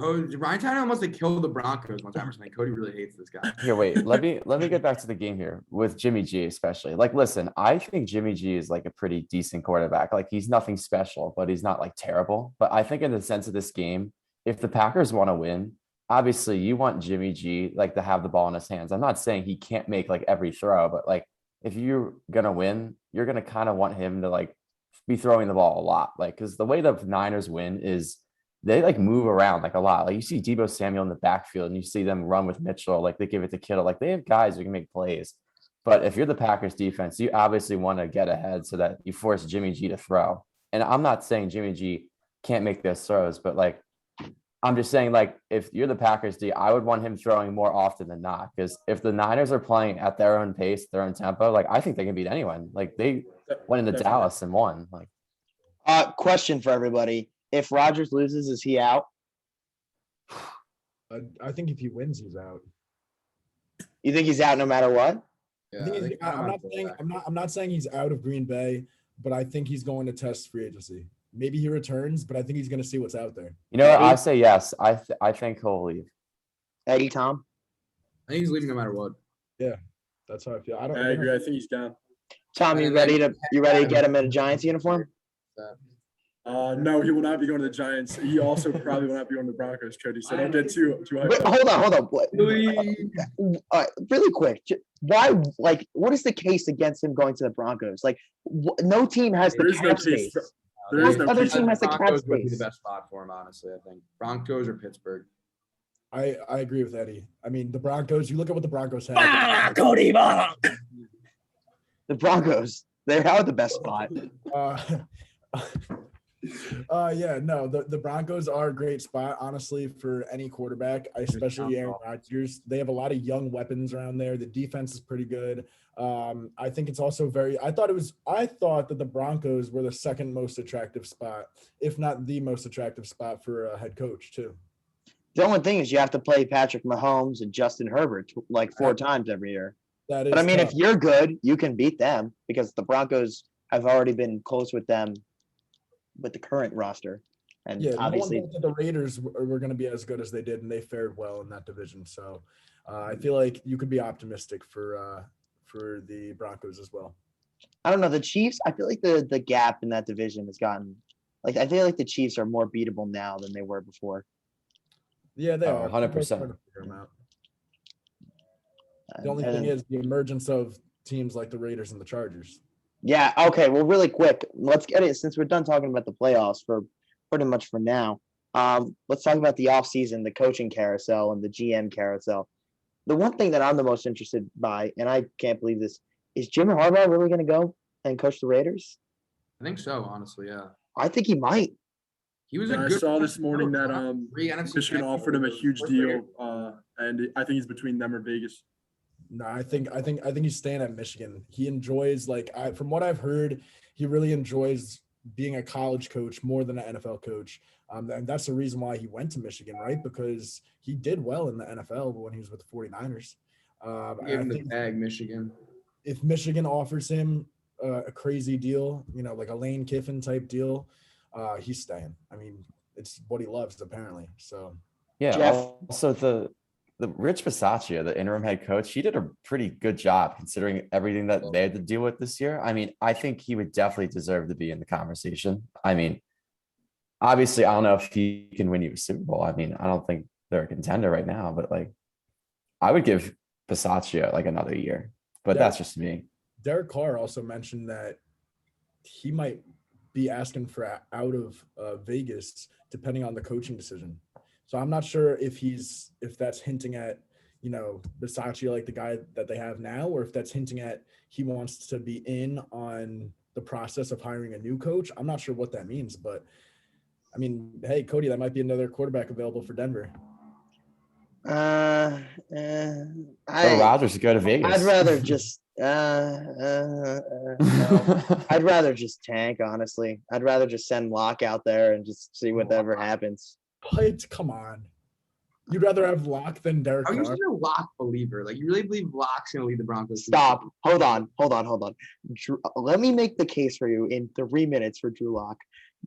[SPEAKER 4] Oh, Ryan Tannehill must have killed the Broncos one time or something. Cody really hates this guy.
[SPEAKER 3] here, wait. Let me get back to the game here with Jimmy G, especially. Like, listen, I think Jimmy G is like a pretty decent quarterback. Like, he's nothing special, but he's not like terrible. But I think in the sense of this game, if the Packers want to win, obviously you want Jimmy G like to have the ball in his hands. I'm not saying he can't make like every throw, but like if you're gonna win, you're gonna kind of want him to like be throwing the ball a lot. Like, because the way the Niners win is they like move around like a lot. Like you see Deebo Samuel in the backfield and you see them run with Mitchell. Like they give it to Kittle. Like they have guys who can make plays. But if you're the Packers defense, you obviously want to get ahead so that you force Jimmy G to throw. And I'm not saying Jimmy G can't make those throws, but like I'm just saying, like, if you're the Packers D, I would want him throwing more often than not. Because if the Niners are playing at their own pace, their own tempo, like I think they can beat anyone. Like they went into
[SPEAKER 5] Definitely.
[SPEAKER 3] Dallas and won. Like,
[SPEAKER 1] Question for everybody: if Rodgers loses, is he out?
[SPEAKER 2] I think if he wins, he's out.
[SPEAKER 1] You think he's out no matter what?
[SPEAKER 4] Yeah,
[SPEAKER 2] I think
[SPEAKER 4] I
[SPEAKER 2] he's-
[SPEAKER 4] think I
[SPEAKER 2] I'm
[SPEAKER 4] might
[SPEAKER 2] not
[SPEAKER 4] go
[SPEAKER 2] saying
[SPEAKER 4] back.
[SPEAKER 2] I'm not saying he's out of Green Bay, but I think he's going to test free agency. Maybe he returns, but I think he's going to see what's out there.
[SPEAKER 3] you know what? I
[SPEAKER 1] Eddie?
[SPEAKER 3] say yes. I think he'll leave.
[SPEAKER 1] Eddie, Tom?
[SPEAKER 4] I think he's leaving no matter what.
[SPEAKER 2] That's how I feel. I don't.
[SPEAKER 5] I agree. I think he's down.
[SPEAKER 1] Tom, you ready to get him in a Giants uniform?
[SPEAKER 5] No, he will not be going to the Giants. He also probably will not be going to the Broncos, Cody. So don't get too
[SPEAKER 1] Wait,
[SPEAKER 5] hyped.
[SPEAKER 1] hold on. Really quick. Why? Like, what is the case against him going to the Broncos? Like, no team has
[SPEAKER 5] There
[SPEAKER 1] the
[SPEAKER 5] is no
[SPEAKER 1] cap
[SPEAKER 5] case.
[SPEAKER 1] space.
[SPEAKER 5] There is no
[SPEAKER 1] Other
[SPEAKER 5] case.
[SPEAKER 1] team has the cap
[SPEAKER 4] Broncos would be the
[SPEAKER 1] space.
[SPEAKER 4] best spot for him, honestly. I think Broncos or Pittsburgh.
[SPEAKER 2] I agree with Eddie. I mean, the Broncos. You look at what the Broncos have.
[SPEAKER 1] Cody Bonk. The Broncos. They are the best spot.
[SPEAKER 2] Yeah, no, the Broncos are a great spot, honestly, for any quarterback, especially Aaron Rodgers. They have a lot of young weapons around there. The defense is pretty good. I think it's also I thought that the Broncos were the second most attractive spot, if not the most attractive spot for a head coach, too.
[SPEAKER 1] The only thing is you have to play Patrick Mahomes and Justin Herbert like 4 times every year.
[SPEAKER 2] That is
[SPEAKER 1] But I mean,
[SPEAKER 2] tough.
[SPEAKER 1] if you're good, you can beat them because the Broncos have already been close with them with the current roster. And
[SPEAKER 2] Yeah,
[SPEAKER 1] obviously,
[SPEAKER 2] no one thought that the Raiders were going to be as good as they did, and they fared well in that division. So I feel like you could be optimistic for the Broncos as well.
[SPEAKER 1] I don't know. The Chiefs, I feel like the gap in that division has gotten Like I feel like the Chiefs are more beatable now than they were before.
[SPEAKER 2] Yeah, they
[SPEAKER 3] Oh,
[SPEAKER 2] are.
[SPEAKER 3] 100%.
[SPEAKER 2] We're trying to figure 'em out. The only
[SPEAKER 1] And
[SPEAKER 2] thing
[SPEAKER 1] then-
[SPEAKER 2] is the emergence of teams like the Raiders and the Chargers.
[SPEAKER 1] yeah, okay. Well, really quick, let's get it since we're done talking about the playoffs for pretty much for now. Let's talk about the offseason, the coaching carousel, and the GM carousel. The one thing that I'm the most interested by, and I can't believe this, is Jim Harbaugh really going to go and coach the Raiders?
[SPEAKER 4] I think so, honestly, yeah.
[SPEAKER 1] I think he might.
[SPEAKER 4] He was
[SPEAKER 5] Yeah,
[SPEAKER 4] a
[SPEAKER 5] I
[SPEAKER 4] good
[SPEAKER 5] saw this morning that
[SPEAKER 4] Three NFC
[SPEAKER 5] Michigan
[SPEAKER 4] champions.
[SPEAKER 5] offered him a huge
[SPEAKER 4] First Raider.
[SPEAKER 5] deal, and I think he's between them or Vegas.
[SPEAKER 2] No, I think he's staying at Michigan. He enjoys from what I've heard, he really enjoys being a college coach more than an NFL coach. And that's the reason why he went to Michigan, right? Because he did well in the NFL when he was with the 49ers.
[SPEAKER 4] Gave him
[SPEAKER 2] I
[SPEAKER 4] the
[SPEAKER 2] think
[SPEAKER 4] bag, Michigan.
[SPEAKER 2] if Michigan offers him a crazy deal, like a Lane Kiffin type deal, he's staying. I mean, it's what he loves apparently. So
[SPEAKER 3] Yeah.
[SPEAKER 1] Jeff?
[SPEAKER 3] Also, the Rich Bisaccia, the interim head coach, he did a pretty good job considering everything that they had to deal with this year. I mean, I think he would definitely deserve to be in the conversation. I mean, obviously, I don't know if he can win you a Super Bowl. I mean, I don't think they're a contender right now, but I would give Bisaccia another year. But
[SPEAKER 2] Yeah.
[SPEAKER 3] that's just me.
[SPEAKER 2] Derek Carr also mentioned that he might be asking for out of Vegas depending on the coaching decision. So I'm not sure if that's hinting at, Bisaccia, like the guy that they have now, or if that's hinting at he wants to be in on the process of hiring a new coach. I'm not sure what that means, but I mean, hey, Cody, that might be another quarterback available for Denver.
[SPEAKER 3] Tell Rodgers to go to Vegas.
[SPEAKER 1] I'd rather just no. I'd rather just tank, honestly. I'd rather just send Locke out there and just see whatever happens.
[SPEAKER 2] What? Come on. You'd rather have Locke than Derek
[SPEAKER 4] Are you
[SPEAKER 2] Carr?
[SPEAKER 4] such a Lock believer? You really believe Lock's going to lead the Broncos?
[SPEAKER 1] Stop. Hold on. Let me make the case for you in 3 minutes for Drew Lock.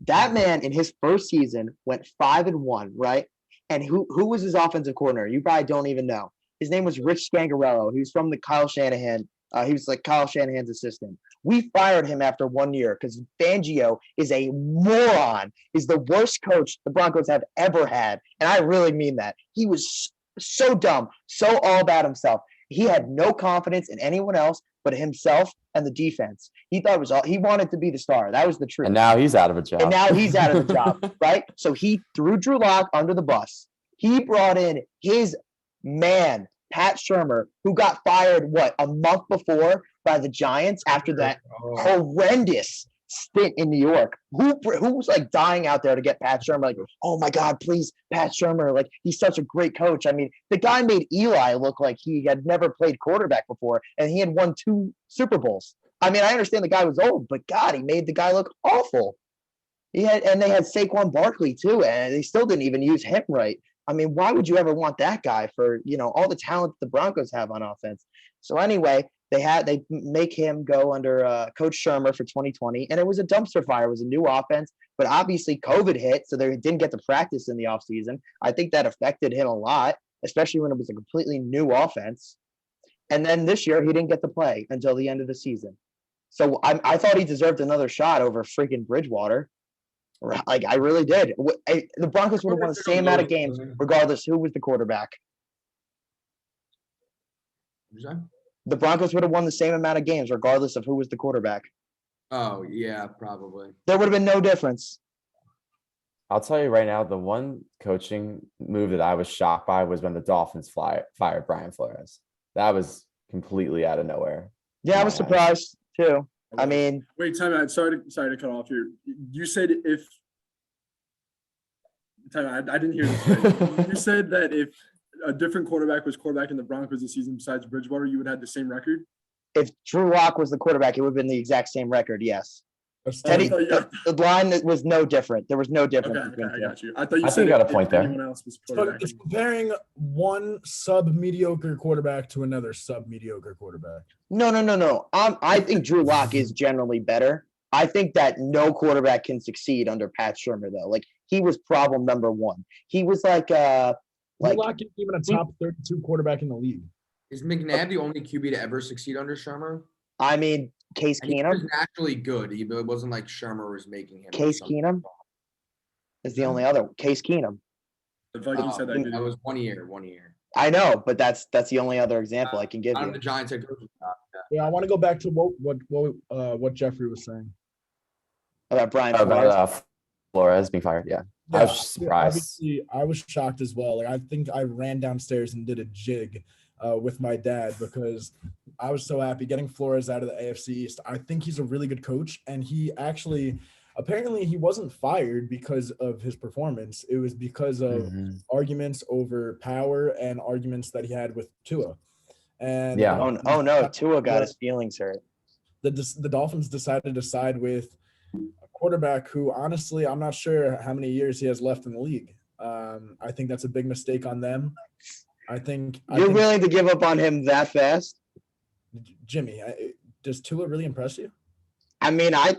[SPEAKER 1] That man in his first season went 5-1, right? And who was his offensive coordinator? You probably don't even know. His name was Rich Scangarello. He was from the Kyle Shanahan. He was like Kyle Shanahan's assistant. We fired him after 1 year because Fangio is a moron. He's the worst coach the Broncos have ever had. And I really mean that. He was so dumb, so all about himself. He had no confidence in anyone else but himself and the defense. He thought he wanted to be the star. That was the truth.
[SPEAKER 3] And now he's out of a job.
[SPEAKER 1] Right? So he threw Drew Lock under the bus. He brought in his man, Pat Shurmur, who got fired, a month before by the Giants after that horrendous stint in New York. Who was dying out there to get Pat Shurmur? Oh my God, please, Pat Shurmur. He's such a great coach. I mean, the guy made Eli look like he had never played quarterback before, and he had won 2 Super Bowls. I mean, I understand the guy was old, but God, he made the guy look awful. They had Saquon Barkley too, and they still didn't even use him right. I mean, why would you ever want that guy for, all the talent the Broncos have on offense? So anyway, they make him go under Coach Shurmur for 2020, and it was a dumpster fire. It was a new offense, but obviously COVID hit, so they didn't get to practice in the offseason. I think that affected him a lot, especially when it was a completely new offense. And then this year, he didn't get to play until the end of the season. So I thought he deserved another shot over freaking Bridgewater. I really did. The Broncos would have won the same amount of games regardless who was the quarterback. The Broncos would have won the same amount of games regardless of who was the quarterback.
[SPEAKER 4] Oh, yeah, probably.
[SPEAKER 1] There would have been no difference.
[SPEAKER 3] I'll tell you right now, the one coaching move that I was shocked by was when the Dolphins fired Brian Flores. That was completely out of nowhere.
[SPEAKER 1] Yeah, I was surprised too. I mean,
[SPEAKER 5] wait, time out. Sorry to cut off here. You said if time out, I didn't hear this right. You said that if a different quarterback was quarterback in the Broncos this season besides Bridgewater, you would have the same record?
[SPEAKER 1] If Drew Lock was the quarterback, it would have been the exact same record, yes.
[SPEAKER 2] Teddy,
[SPEAKER 1] the line was no different. There was no difference.
[SPEAKER 5] Okay, I got you. I thought you
[SPEAKER 3] I
[SPEAKER 5] said
[SPEAKER 3] think you got a
[SPEAKER 5] if
[SPEAKER 3] point there.
[SPEAKER 5] anyone else was quarterback.
[SPEAKER 2] it's comparing one sub-mediocre quarterback to another sub-mediocre quarterback.
[SPEAKER 1] No. I think Drew Lock is generally better. I think that no quarterback can succeed under Pat Shurmur, though. He was problem number one. He was
[SPEAKER 2] Drew Lock is even a top 32 quarterback in the league.
[SPEAKER 4] Is McNabb the only QB to ever succeed under Shurmur?
[SPEAKER 1] I mean, Case
[SPEAKER 4] And he
[SPEAKER 1] Keenum.
[SPEAKER 4] was naturally good. It wasn't like Shurmur was making him.
[SPEAKER 1] Case Keenum. is the only other. Case Keenum.
[SPEAKER 5] The Vikings had that good.
[SPEAKER 4] That was 1 year. 1 year.
[SPEAKER 1] I know, but that's the only other example I can give
[SPEAKER 4] Out
[SPEAKER 1] you.
[SPEAKER 4] of the Giants head coaching staff.
[SPEAKER 2] Yeah, I want to go back to what Jeffrey was saying.
[SPEAKER 1] About Brian Flores.
[SPEAKER 3] About Flores being fired. Yeah. I was just surprised.
[SPEAKER 2] Obviously, I was shocked as well. Like, I think I ran downstairs and did a jig with my dad because I was so happy getting Flores out of the AFC East. I think he's a really good coach, and he actually apparently he wasn't fired because of his performance. It was because of arguments over power and arguments that he had with Tua. And
[SPEAKER 3] Yeah.
[SPEAKER 1] Oh no, Tua got his feelings hurt.
[SPEAKER 2] The Dolphins decided to side with a quarterback who, honestly, I'm not sure how many years he has left in the league. I think that's a big mistake on them. I think
[SPEAKER 1] willing to give up on him that fast?
[SPEAKER 2] Jimmy, does Tua really impress you?
[SPEAKER 1] I mean, I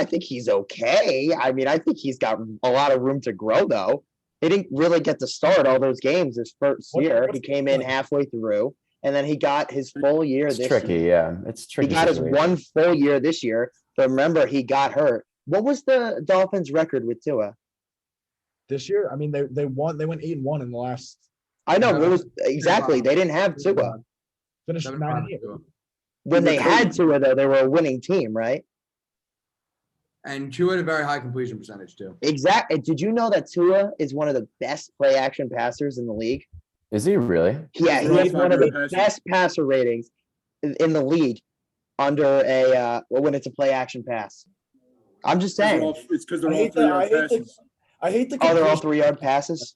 [SPEAKER 1] think he's okay. I mean, I think he's got a lot of room to grow, though. He didn't really get to start all those games his first year. He came in halfway through, and then he got his full year
[SPEAKER 3] It's
[SPEAKER 1] this
[SPEAKER 3] tricky,
[SPEAKER 1] year.
[SPEAKER 3] yeah. It's tricky.
[SPEAKER 1] He got his
[SPEAKER 3] situation.
[SPEAKER 1] 1 full year this year, but remember, he got hurt. What was the Dolphins' record with Tua?
[SPEAKER 2] This year, I mean, they won. They went 8-1 in the last.
[SPEAKER 1] I know, it was exactly. They didn't have Tua.
[SPEAKER 2] Finished 9-8.
[SPEAKER 1] When they had Tua, though, they were a winning team, right?
[SPEAKER 4] And Tua had a very high completion percentage too.
[SPEAKER 1] Exactly. Did you know that Tua is one of the best play action passers in the league?
[SPEAKER 3] Is he really?
[SPEAKER 1] Yeah, he has one of the best passer ratings in the league under when it's a play action pass. I'm just saying.
[SPEAKER 5] It's because they're all 3-yard passes.
[SPEAKER 2] I hate the.
[SPEAKER 1] Oh, they're all 3-yard passes.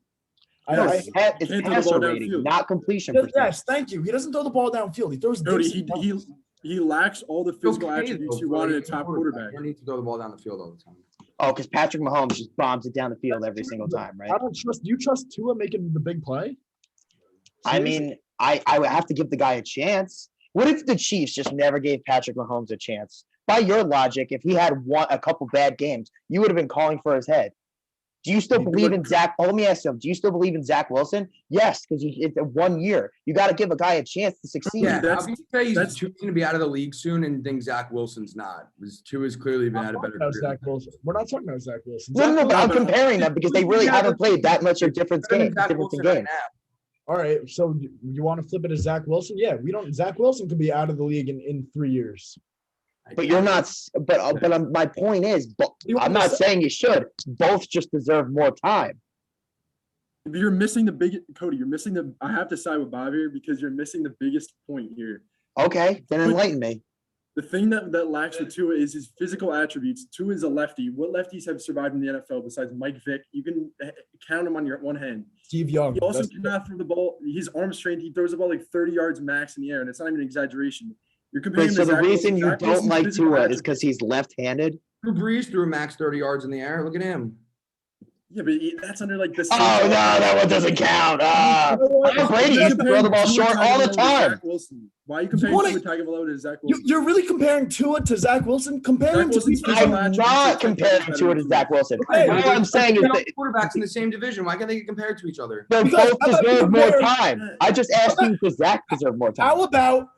[SPEAKER 2] No,
[SPEAKER 1] It's
[SPEAKER 5] can't throw the
[SPEAKER 1] passer
[SPEAKER 5] ball
[SPEAKER 1] rating,
[SPEAKER 5] downfield.
[SPEAKER 1] not completion percentage.
[SPEAKER 2] Yes, thank you. He doesn't throw the ball downfield. He throws.
[SPEAKER 5] Cody,
[SPEAKER 2] dicks.
[SPEAKER 5] he lacks all the physical attributes you want in a top quarterback.
[SPEAKER 4] You don't need to throw the ball down the field all the time.
[SPEAKER 1] Oh, because Patrick Mahomes just bombs it down the field every single time, right?
[SPEAKER 2] I don't trust. Do you trust Tua making the big play?
[SPEAKER 1] I mean, I would have to give the guy a chance. What if the Chiefs just never gave Patrick Mahomes a chance? By your logic, if he had a couple bad games, you would have been calling for his head. Do you still believe in Zach? Oh, let me ask you, do you still believe in Zach Wilson? Yes, because it's 1 year. You got to give a guy a chance to succeed.
[SPEAKER 4] Yeah, how can you say he's going to be out of the league soon and think Zach Wilson's not? Because Tua's clearly been out of better career.
[SPEAKER 2] Zach Wilson. We're not talking about Zach Wilson.
[SPEAKER 1] No, but I'm comparing them because they really haven't played that much of different games.
[SPEAKER 2] All right, so you want to flip it to Zach Wilson? Yeah, we don't. Zach Wilson could be out of the league in 3 years.
[SPEAKER 1] But you're not. But my point is, I'm not saying you should. Both just deserve more time.
[SPEAKER 5] You're missing the big Cody. You're missing the. I have to side with Bob here because you're missing the biggest point here.
[SPEAKER 1] Okay, then enlighten me.
[SPEAKER 5] The thing that lacks with Tua is his physical attributes. Tua is a lefty. What lefties have survived in the NFL besides Mike Vick? You can count them on your one hand.
[SPEAKER 2] Steve Young.
[SPEAKER 5] He also cannot throw the ball. His arm strength. He throws the ball like 30 yards max in the air, and it's not even an exaggeration. You're comparing.
[SPEAKER 1] So the reason you don't like Tua is because he's left-handed.
[SPEAKER 4] Drew Brees threw a max 30 yards in the air. Look at him.
[SPEAKER 5] Yeah, but that's under like this.
[SPEAKER 1] Oh no, that one doesn't count. Tom Brady used to throw the ball short all the time.
[SPEAKER 5] Why are you comparing Tua Tagovailoa to Zach Wilson?
[SPEAKER 2] You're really comparing Tua to Zach Wilson? Comparing to
[SPEAKER 1] I'm not comparing Tua to Zach Wilson. All I'm saying is that
[SPEAKER 4] quarterbacks in the same division. Why can't they get compared to each other?
[SPEAKER 1] they both deserve more time. I just asked you if Zach deserve more time.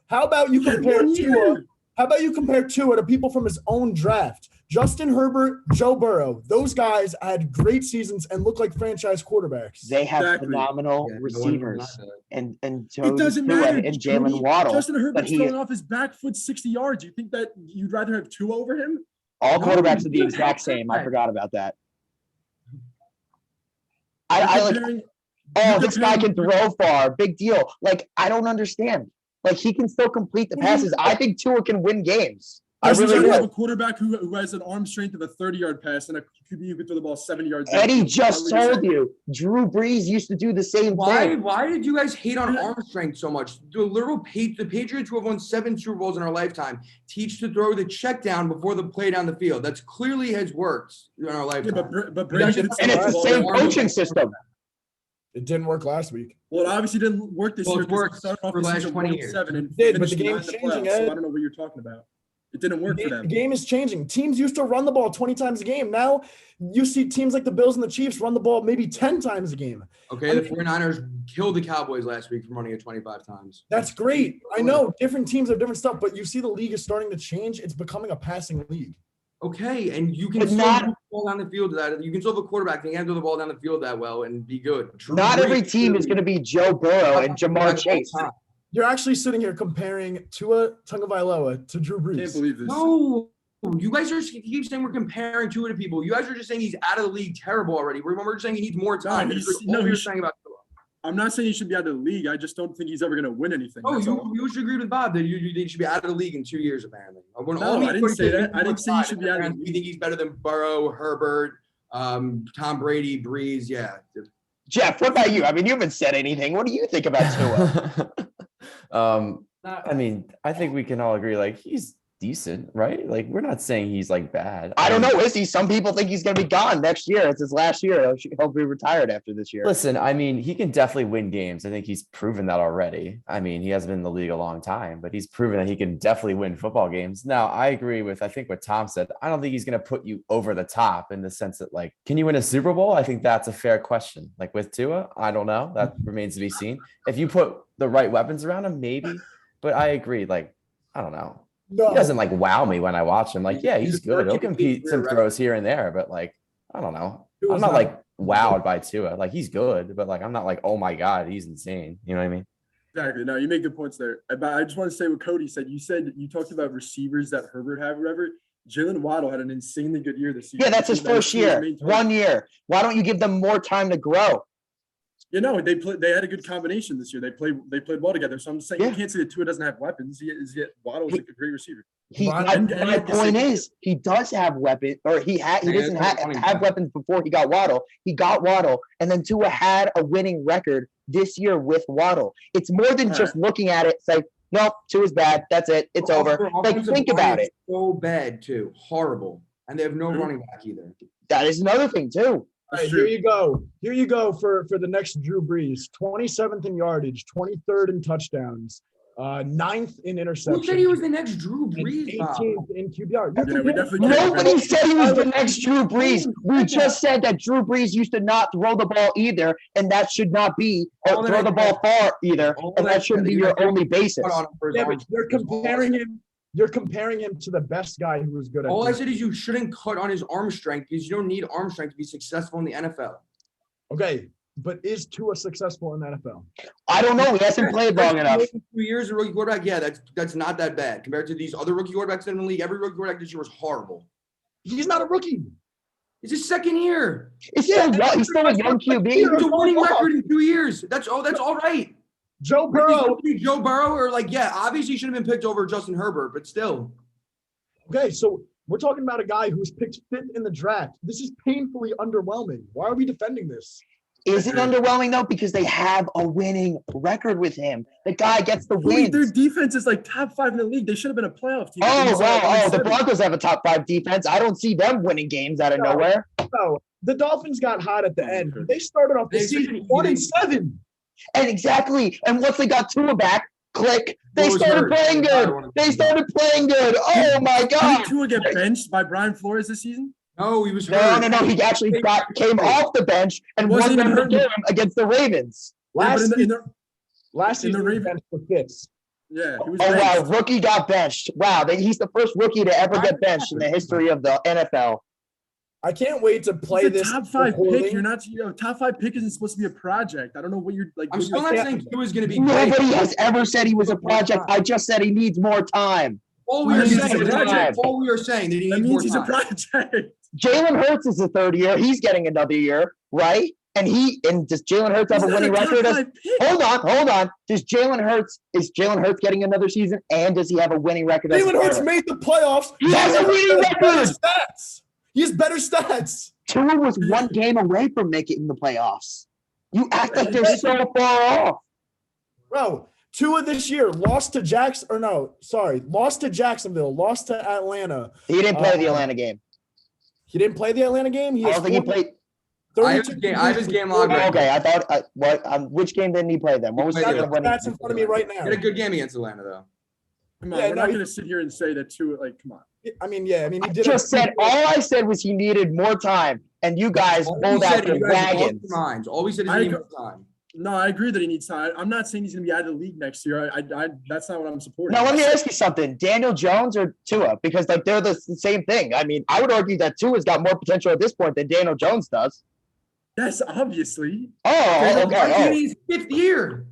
[SPEAKER 2] How about you compare Tua? How about you compare Tua to people from his own draft? Justin Herbert, Joe Burrow. Those guys had great seasons and look like franchise quarterbacks.
[SPEAKER 1] They have phenomenal receivers, and
[SPEAKER 5] it doesn't matter.
[SPEAKER 1] And Jalen Waddle.
[SPEAKER 5] Justin Herbert's throwing off his back foot 60 yards. You think that you'd rather have Tua over him?
[SPEAKER 1] All quarterbacks are the exact same. I forgot about that. This guy can throw far. Big deal. Like, I don't understand. Like, he can still complete the passes. I think Tua can win games. I really do.
[SPEAKER 5] Have a quarterback who has an arm strength of a 30-yard pass and a QB who could throw the ball 70 yards.
[SPEAKER 1] Eddie just told you. Drew Brees used to do the same thing.
[SPEAKER 4] Why did you guys hate on arm strength so much? The Patriots, who have won 7 Super Bowls in our lifetime, teach to throw the check down before the play down the field. That's clearly has worked in our lifetime.
[SPEAKER 5] Yeah, but Brady
[SPEAKER 1] and it's the same coaching system.
[SPEAKER 2] It didn't work last week.
[SPEAKER 5] Well, it obviously didn't work this year.
[SPEAKER 4] It worked for the last 20 years.
[SPEAKER 5] It
[SPEAKER 2] did, but the game's changing, Ed.
[SPEAKER 5] So I don't know what you're talking about. It didn't work for them.
[SPEAKER 2] The game is changing. Teams used to run the ball 20 times a game. Now you see teams like the Bills and the Chiefs run the ball maybe 10 times a game.
[SPEAKER 4] Okay, the 49ers killed the Cowboys last week from running it 25 times.
[SPEAKER 2] That's great. I know different teams have different stuff, but you see the league is starting to change. It's becoming a passing league.
[SPEAKER 4] Okay, and you can
[SPEAKER 1] But
[SPEAKER 4] still
[SPEAKER 1] not-
[SPEAKER 4] move the ball down the field. You can still have a quarterback that can throw the ball down the field that well and be good. Drew
[SPEAKER 1] Not every
[SPEAKER 4] Brees
[SPEAKER 1] team is going to be Joe Burrow and Jamar Chase.
[SPEAKER 2] You're actually sitting here comparing Tua Tagovailoa to Drew Brees.
[SPEAKER 5] Can't believe this.
[SPEAKER 4] No, you guys keep saying we're comparing Tua to people. You guys are just saying he's out of the league terrible already. We're just saying he needs more time. You're saying about Tua.
[SPEAKER 5] I'm not saying he should be out of the league. I just don't think he's ever going to win anything.
[SPEAKER 4] Oh,
[SPEAKER 5] That's all.
[SPEAKER 4] you should agree with Bob that you should be out of the league in 2 years, apparently.
[SPEAKER 5] No, I didn't say that. I didn't say he should be out of the league.
[SPEAKER 4] You think he's better than Burrow, Herbert, Tom Brady, Brees? Yeah.
[SPEAKER 1] Jeff, what about you? I mean, you haven't said anything. What do you think about Tua?
[SPEAKER 3] I mean, I think we can all agree, like, he's decent, right? Like, we're not saying he's like bad.
[SPEAKER 1] I don't know. Is he? Some people think he's going to be gone next year. It's his last year. He'll be retired after this year.
[SPEAKER 3] Listen, I mean, he can definitely win games. I think he's proven that already. I mean, he has been in the league a long time, but he's proven that he can definitely win football games. Now, I agree with, I think what Tom said. I don't think he's going to put you over the top in the sense that, like, can you win a Super Bowl? I think that's a fair question. Like with Tua, I don't know. That remains to be seen. If you put the right weapons around him, maybe. But I agree. Like, I don't know.
[SPEAKER 2] No.
[SPEAKER 3] He doesn't like wow me when I watch him. Like, yeah, he's good. He'll compete some throws here and there, but like, I don't know. I'm not like wowed by Tua. Like, he's good, but like, I'm not like, oh my God, he's insane. You know what I mean?
[SPEAKER 5] Exactly. No, you make good points there. But I just want to say what Cody said. You talked about receivers that Herbert had, whatever. Jalen Waddle had an insanely good year this season.
[SPEAKER 1] Yeah, that's his first year. 1 year. Why don't you give them more time to grow?
[SPEAKER 5] You know, they had a good combination this year. They played well together. So I'm saying you can't say that Tua doesn't have weapons. Waddle's a great receiver.
[SPEAKER 1] My point is, he does have weapons, or he doesn't have weapons before he got Waddle. He got Waddle, and then Tua had a winning record this year with Waddle. It's more than just looking at it, say, nope, Tua's bad. That's it. It's over. Like, think about it.
[SPEAKER 4] So bad too, horrible, and they have no running back either.
[SPEAKER 1] That is another thing too.
[SPEAKER 2] All right, here you go. Here you go for the next Drew Brees. 27th in yardage, 23rd in touchdowns, 9th in interceptions.
[SPEAKER 4] Who said he was the next Drew Brees?
[SPEAKER 2] 18th in QBR.
[SPEAKER 1] Nobody said he was the next Drew Brees. We just said that Drew Brees used to not throw the ball either, and that should not be throw the ball far either, and that shouldn't be your only basis.
[SPEAKER 2] Yeah, but you're comparing him. You're comparing him to the best guy who was good at
[SPEAKER 4] All I said is you shouldn't cut on his arm strength because you don't need arm strength to be successful in the NFL.
[SPEAKER 2] Okay, but is Tua successful in the NFL?
[SPEAKER 1] I don't know. He hasn't played long enough.
[SPEAKER 4] 2 years a rookie quarterback, yeah, that's not that bad compared to these other rookie quarterbacks in the league. Every rookie quarterback this year was horrible.
[SPEAKER 2] He's not a rookie.
[SPEAKER 4] It's his second year.
[SPEAKER 1] He's still a young QB.
[SPEAKER 4] He's a winning record in 2 years. That's all right.
[SPEAKER 2] Joe Burrow.
[SPEAKER 4] Joe Burrow, or like, yeah, obviously he should have been picked over Justin Herbert, but still.
[SPEAKER 2] Okay, so we're talking about a guy who's picked 5th in the draft. This is painfully underwhelming. Why are we defending this?
[SPEAKER 1] Is it underwhelming though? Because they have a winning record with him. The guy gets the wins.
[SPEAKER 5] Their defense is like top 5 in the league. They should have been a playoff team.
[SPEAKER 1] The Broncos have a top 5 defense. I don't see them winning games out of nowhere.
[SPEAKER 2] No, the Dolphins got hot at the end. They started off the season 1-7.
[SPEAKER 1] And exactly. And once they got Tua back, click, they started playing good. Oh my God.
[SPEAKER 5] Did Tua get benched by Brian Flores this season?
[SPEAKER 4] No, he was hurt.
[SPEAKER 1] No. He actually came off the bench and won them the game against the Ravens.
[SPEAKER 2] Last season,
[SPEAKER 5] the Ravens
[SPEAKER 2] benched for Fitz.
[SPEAKER 5] Yeah. He was
[SPEAKER 1] wow, rookie got benched. Wow, he's the first rookie to ever get benched in the history of the NFL.
[SPEAKER 2] I can't wait to play this.
[SPEAKER 5] Top 5 pick. You're not. Top 5 pick isn't supposed to be a project. I don't know what you're like.
[SPEAKER 4] I'm still not saying Tua is going to be.
[SPEAKER 1] Nobody has ever said he was a project. I just said he needs more time.
[SPEAKER 4] All we are saying that he needs more time.
[SPEAKER 5] He's a project.
[SPEAKER 1] Jalen Hurts is the 3rd year. He's getting another year, right? And does Jalen Hurts have a winning record? Hold on. Is Jalen Hurts getting another season? And does he have a winning record?
[SPEAKER 2] Jalen Hurts made the playoffs.
[SPEAKER 1] He has a winning record.
[SPEAKER 2] He has better stats.
[SPEAKER 1] Tua was 1 game away from making the playoffs. You act like they're so far off.
[SPEAKER 2] Bro, Tua this year lost to Jacksonville, lost to Atlanta.
[SPEAKER 1] He didn't play the Atlanta game.
[SPEAKER 2] He didn't play the Atlanta game?
[SPEAKER 1] I don't think he played.
[SPEAKER 4] I have his game log.
[SPEAKER 1] Okay, I thought. Which game didn't he play then? What was
[SPEAKER 2] that's in front of me right now?
[SPEAKER 4] He had a good game against Atlanta, though.
[SPEAKER 5] Come on, we're not going to sit here and say that Tua. Like, come on.
[SPEAKER 2] He did.
[SPEAKER 1] All I said was he needed more time, and you guys pulled out the wagons.
[SPEAKER 4] All we said is he needed more time.
[SPEAKER 5] No, I agree that he needs time. I'm not saying he's going to be out of the league next year. That's not what I'm supporting.
[SPEAKER 1] Now, let me ask you something. Daniel Jones or Tua? Because, like, they're the same thing. I mean, I would argue that Tua's got more potential at this point than Daniel Jones does.
[SPEAKER 5] Yes, obviously.
[SPEAKER 1] Oh, okay.
[SPEAKER 4] He's 5th year.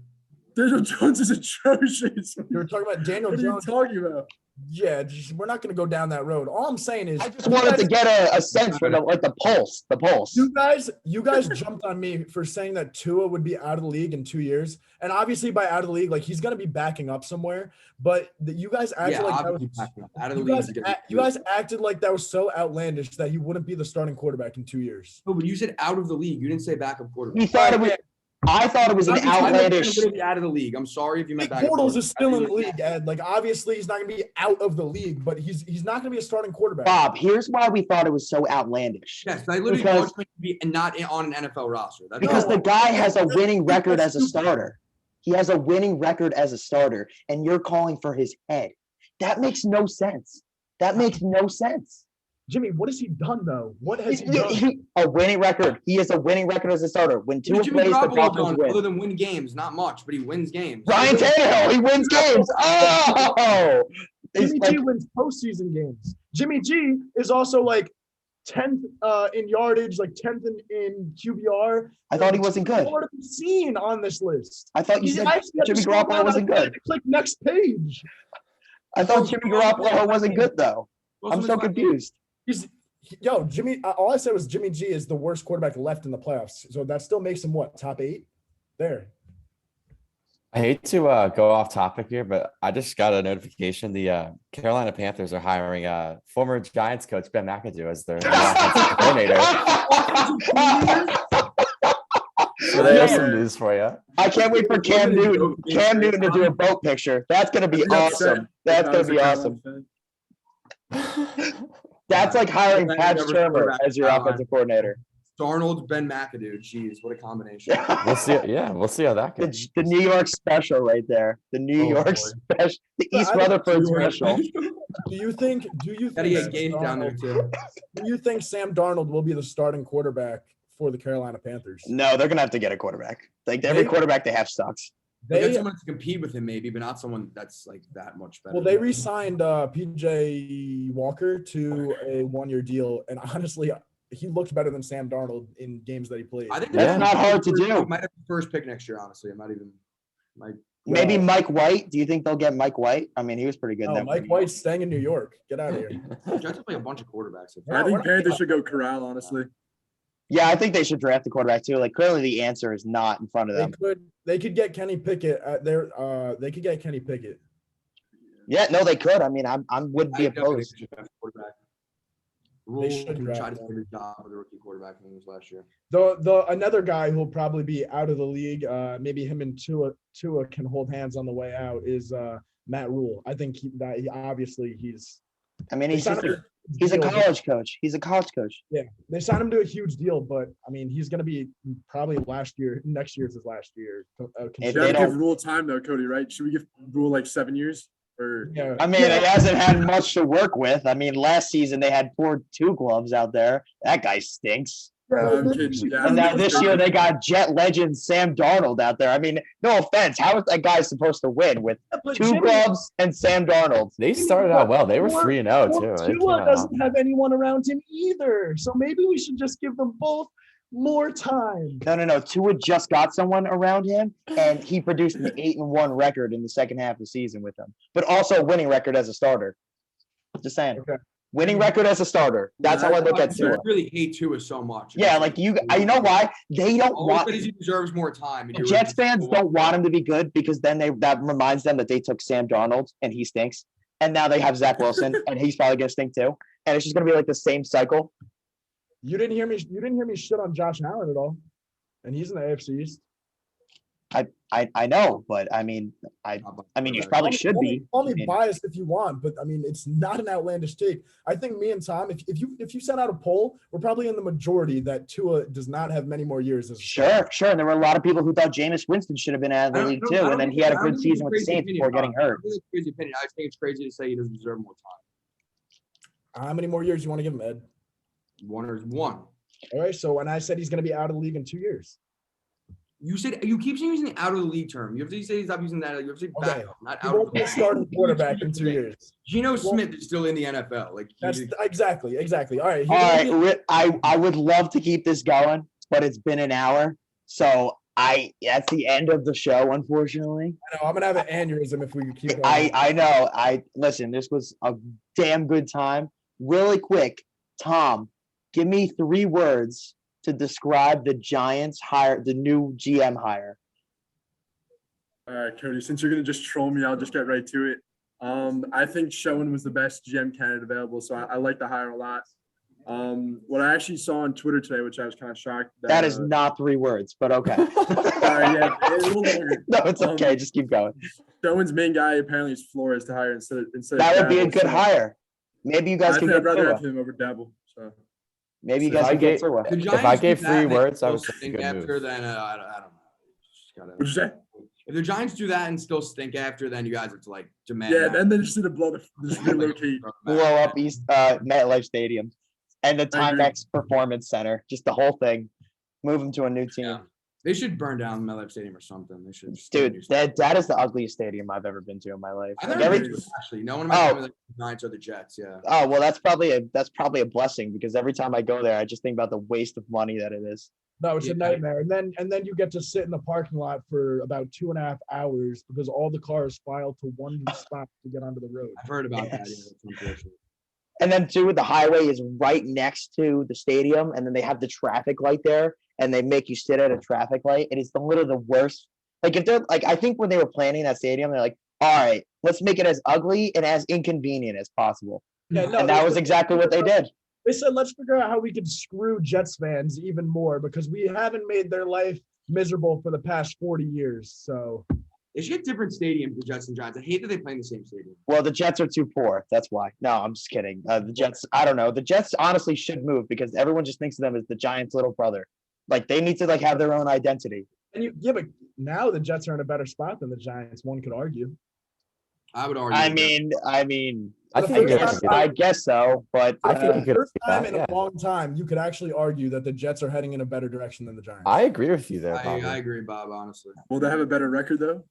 [SPEAKER 5] Daniel Jones is atrocious.
[SPEAKER 2] You're talking about Daniel
[SPEAKER 5] What are you
[SPEAKER 2] Jones.
[SPEAKER 5] talking about?
[SPEAKER 2] Yeah, we're not going to go down that road. All I'm saying is,
[SPEAKER 1] I just wanted to get a sense for the pulse. The pulse.
[SPEAKER 2] You guys jumped on me for saying that Tua would be out of the league in 2 years, and obviously by out of the league, like he's going to be backing up somewhere. But you guys acted like that was
[SPEAKER 4] out of the
[SPEAKER 2] you
[SPEAKER 4] league.
[SPEAKER 2] you guys acted like that was so outlandish that he wouldn't be the starting quarterback in 2 years.
[SPEAKER 4] No, but you said out of the league. You didn't say backup quarterback.
[SPEAKER 1] He thought it was. I thought it was an outlandish.
[SPEAKER 4] Out of the league. I'm sorry if you meant backup.
[SPEAKER 2] Bortles is still in the league, Ed. Like obviously he's not going to be out of the league, but he's not going to be a starting quarterback.
[SPEAKER 1] Bob, here's why we thought it was so outlandish.
[SPEAKER 4] Yes, I literally thought him to be not on an NFL roster.
[SPEAKER 1] Because the guy has a winning record as a starter. He has a winning record as a starter, and you're calling for his head. That makes no sense. That makes no sense.
[SPEAKER 2] Jimmy, what has he done though? What has he done?
[SPEAKER 1] A winning record. He has a winning record as a starter. When Tua
[SPEAKER 4] Jimmy
[SPEAKER 1] plays, the Dolphins win.
[SPEAKER 4] Other than win games, not much, but he wins games.
[SPEAKER 1] Ryan Tannehill, he wins games. Oh,
[SPEAKER 2] Jimmy G wins postseason games. Jimmy G is also like 10th in yardage, like 10th in QBR.
[SPEAKER 1] I thought he wasn't good.
[SPEAKER 2] What have we seen on this list?
[SPEAKER 1] I thought you said Jimmy Garoppolo wasn't good.
[SPEAKER 2] Click next page.
[SPEAKER 1] I thought Jimmy Garoppolo wasn't good though. I'm so confused.
[SPEAKER 2] Jimmy. All I said was Jimmy G is the worst quarterback left in the playoffs. So that still makes him what, top 8? There.
[SPEAKER 3] I hate to go off topic here, but I just got a notification. The Carolina Panthers are hiring former Giants coach Ben McAdoo as their offensive coordinator. So there's some news for you.
[SPEAKER 1] I can't wait for Cam Newton to do a boat picture. That's gonna be awesome. That's gonna be awesome. That's like hiring Pat Shermer as your offensive coordinator.
[SPEAKER 4] Darnold, Ben McAdoo. Jeez, what a combination.
[SPEAKER 3] We'll see. Yeah, we'll see how that goes.
[SPEAKER 1] The New York special right there. The New York special. The East Rutherford special.
[SPEAKER 2] Do you think
[SPEAKER 4] Gotta get Gage down there too.
[SPEAKER 2] Do you think Sam Darnold will be the starting quarterback for the Carolina Panthers?
[SPEAKER 1] No, they're gonna have to get a quarterback. Like every quarterback they have sucks.
[SPEAKER 4] They get someone to compete with him, maybe, but not someone that's like that much better.
[SPEAKER 2] Well, they re-signed PJ Walker to a 1-year deal, and honestly, he looked better than Sam Darnold in games that he played.
[SPEAKER 4] I think
[SPEAKER 1] that's not hard to do.
[SPEAKER 4] Might have the first pick next year, honably. It might even.
[SPEAKER 1] Maybe Mike White. Do you think they'll get Mike White? I mean, he was pretty good.
[SPEAKER 2] No, Mike White's staying in New York. Get out of here.
[SPEAKER 4] Jets play a bunch of quarterbacks.
[SPEAKER 5] I think Panthers should go Corral, honestly.
[SPEAKER 1] Yeah, I think they should draft the quarterback too. Like clearly, the answer is not in front of them.
[SPEAKER 2] They could get Kenny Pickett at their. They could get Kenny Pickett.
[SPEAKER 1] Yeah, no, they could. I mean, I wouldn't be opposed.
[SPEAKER 4] They should try to do a job with a rookie quarterback from last year.
[SPEAKER 2] The another guy who'll probably be out of the league, maybe him and Tua can hold hands on the way out is Matt Rule. I think he's.
[SPEAKER 1] I mean, he's a college coach. He's a college coach.
[SPEAKER 2] Yeah, they signed him to a huge deal, but I mean, he's going to be probably next year's his last year.
[SPEAKER 5] They don't give Rule time though, Cody. Right? Should we give Rule like 7 years?
[SPEAKER 2] Yeah.
[SPEAKER 1] I mean, he hasn't had much to work with. I mean, last season they had 4 2 gloves out there. That guy stinks. And now this year they got Jet legend Sam Darnold out there. I mean, no offense. How is that guy supposed to win with 2 gloves and Sam Darnold?
[SPEAKER 3] They started out well. They were 3-0 too.
[SPEAKER 2] Tua doesn't have anyone around him either. So maybe we should just give them both more time.
[SPEAKER 1] No. Tua just got someone around him, and he produced an 8-1 record in the second half of the season with them, but also a winning record as a starter. Just saying. Okay. Winning record as a starter. That's how I look at Tua.
[SPEAKER 4] I really hate Tua so much.
[SPEAKER 1] Yeah, like you know why? They don't want.
[SPEAKER 4] He deserves more time.
[SPEAKER 1] Jets fans don't want him to be good because then that reminds them that they took Sam Darnold and he stinks, and now they have Zach Wilson and he's probably gonna stink too, and it's just gonna be like the same cycle.
[SPEAKER 2] You didn't hear me shit on Josh Allen at all, and he's in the AFC East.
[SPEAKER 1] I know, but I mean, you probably should be.
[SPEAKER 2] Call me biased if you want, but I mean, it's not an outlandish take. I think me and Tom, if you sent out a poll, we're probably in the majority that Tua does not have many more years.
[SPEAKER 1] Sure. And there were a lot of people who thought Jameis Winston should have been out of the league too, and then he had a good season with the Saints before getting hurt.
[SPEAKER 4] I think it's crazy to say he doesn't deserve more time.
[SPEAKER 2] How many more years do you want to give him, Ed?
[SPEAKER 4] 1.
[SPEAKER 2] All right. So when I said he's going to be out of the league in 2 years.
[SPEAKER 4] You said you keep using the out of the league term. You have to say stop using that. You have to say
[SPEAKER 2] Okay.
[SPEAKER 4] backup, not
[SPEAKER 2] He
[SPEAKER 4] out of
[SPEAKER 2] won't
[SPEAKER 4] the
[SPEAKER 2] be a
[SPEAKER 4] league.
[SPEAKER 2] starting quarterback in 2 years.
[SPEAKER 4] Geno Smith is still in the NFL. Like
[SPEAKER 2] That's
[SPEAKER 4] he's,
[SPEAKER 2] exactly. All right.
[SPEAKER 1] All right, I would love to keep this going, but it's been an hour, so that's the end of the show, unfortunately.
[SPEAKER 2] I know, I'm gonna have an aneurysm if we keep going.
[SPEAKER 1] I know. Listen. This was a damn good time. Really quick, Tom, give me 3 words to describe the Giants hire, the new GM hire.
[SPEAKER 5] All right, Cody, since you're going to just troll me, I'll just get right to it. I think Schoen was the best GM candidate available, so I like the hire a lot. What I actually saw on Twitter today, which I was kind of shocked.
[SPEAKER 1] That is not 3 words, but okay.
[SPEAKER 5] Sorry, yeah, a little longer.
[SPEAKER 1] No, it's okay. Just keep going.
[SPEAKER 5] Schoen's main guy apparently is Flores to hire instead
[SPEAKER 1] That
[SPEAKER 5] of
[SPEAKER 1] would be a
[SPEAKER 5] Dabble,
[SPEAKER 1] good
[SPEAKER 5] so
[SPEAKER 1] hire. Maybe you guys
[SPEAKER 5] I
[SPEAKER 1] can
[SPEAKER 5] think
[SPEAKER 1] get
[SPEAKER 5] I'd rather
[SPEAKER 1] through
[SPEAKER 5] have
[SPEAKER 1] it.
[SPEAKER 5] him over Dabble. So
[SPEAKER 1] Maybe you
[SPEAKER 3] If
[SPEAKER 1] guys
[SPEAKER 3] I
[SPEAKER 1] can get
[SPEAKER 3] gave-
[SPEAKER 1] through it.
[SPEAKER 4] the
[SPEAKER 3] If
[SPEAKER 4] Giants
[SPEAKER 3] I
[SPEAKER 4] do
[SPEAKER 3] gave
[SPEAKER 4] that
[SPEAKER 3] 3
[SPEAKER 4] and they
[SPEAKER 3] words, I
[SPEAKER 4] still
[SPEAKER 3] would say a
[SPEAKER 4] stink
[SPEAKER 3] good
[SPEAKER 4] after,
[SPEAKER 3] move.
[SPEAKER 4] then I don't know. Just gotta-
[SPEAKER 5] what'd you say?
[SPEAKER 4] If the Giants do that and still stink after, then you guys have to like demand.
[SPEAKER 5] Yeah,
[SPEAKER 4] that.
[SPEAKER 5] then they just need to blow just relocate.
[SPEAKER 1] Blow up MetLife Stadium and the
[SPEAKER 5] I agree.
[SPEAKER 1] Timex Performance Center. Just the whole thing. Move them to a new team.
[SPEAKER 4] Yeah. They should burn down MetLife Stadium or something. They should. Just get a
[SPEAKER 1] Dude,
[SPEAKER 4] new stadium.
[SPEAKER 1] that is the ugliest stadium I've ever been to in my life.
[SPEAKER 4] I've
[SPEAKER 1] Like,
[SPEAKER 4] never
[SPEAKER 1] every-
[SPEAKER 4] been to it, actually. No one of my family likes the Giants or the Jets. Yeah.
[SPEAKER 1] oh well, that's probably a blessing because every time I go there, I just think about the waste of money that it is.
[SPEAKER 2] No, it's
[SPEAKER 4] Yeah.
[SPEAKER 2] a nightmare. And then you get to sit in the parking lot for about 2.5 hours because all the cars file to one spot to get onto the road.
[SPEAKER 4] I've heard about that. Yeah,
[SPEAKER 1] Yes.
[SPEAKER 4] that's unfortunate.
[SPEAKER 1] And then too, the highway is right next to the stadium, and then they have the traffic light there, and they make you sit at a traffic light. It is literally the worst. Like if they're like, I think when they were planning that stadium, they're like, all right, let's make it as ugly and as inconvenient as possible.
[SPEAKER 2] Yeah, no,
[SPEAKER 1] And that was exactly what they did.
[SPEAKER 2] They said, let's figure out how we can screw Jets fans even more because we haven't made their life miserable for the past 40 years. So
[SPEAKER 4] They should get different stadiums, the Jets and Giants. I hate that they play in the same stadium.
[SPEAKER 1] Well, the Jets are too poor. That's why. No, I'm just kidding. The Jets, I don't know. The Jets honestly should move because everyone just thinks of them as the Giants' little brother. Like they need to like have their own identity.
[SPEAKER 2] and but now the Jets are in a better spot than the Giants. One could argue.
[SPEAKER 4] I would argue.
[SPEAKER 1] I
[SPEAKER 4] with that.
[SPEAKER 1] mean,
[SPEAKER 3] I
[SPEAKER 2] The
[SPEAKER 3] think you
[SPEAKER 2] first
[SPEAKER 3] could
[SPEAKER 2] time-
[SPEAKER 1] I guess so, but
[SPEAKER 3] I think you could
[SPEAKER 2] First
[SPEAKER 3] argue
[SPEAKER 2] time
[SPEAKER 3] that,
[SPEAKER 2] in
[SPEAKER 3] yeah.
[SPEAKER 2] a long time, you could actually argue that the Jets are heading in a better direction than the Giants.
[SPEAKER 3] I agree with you there,
[SPEAKER 4] I
[SPEAKER 3] Bobby.
[SPEAKER 4] agree, Bob. Honestly,
[SPEAKER 5] Will they have a better record though?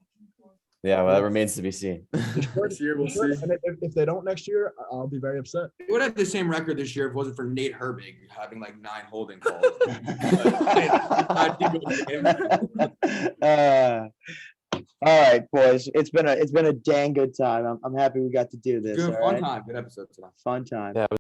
[SPEAKER 3] Yeah, well, that remains to be seen.
[SPEAKER 5] This year we'll see.
[SPEAKER 2] And if they don't next year, I'll be very upset.
[SPEAKER 4] they would have the same record this year if it wasn't for Nate Herbig having like 9 holding calls.
[SPEAKER 1] All right, boys. It's been a dang good time. I'm happy we got to do this.
[SPEAKER 4] Good
[SPEAKER 1] all
[SPEAKER 4] fun
[SPEAKER 1] right?
[SPEAKER 4] time. Good episode tonight.
[SPEAKER 1] Fun time.
[SPEAKER 3] Yeah,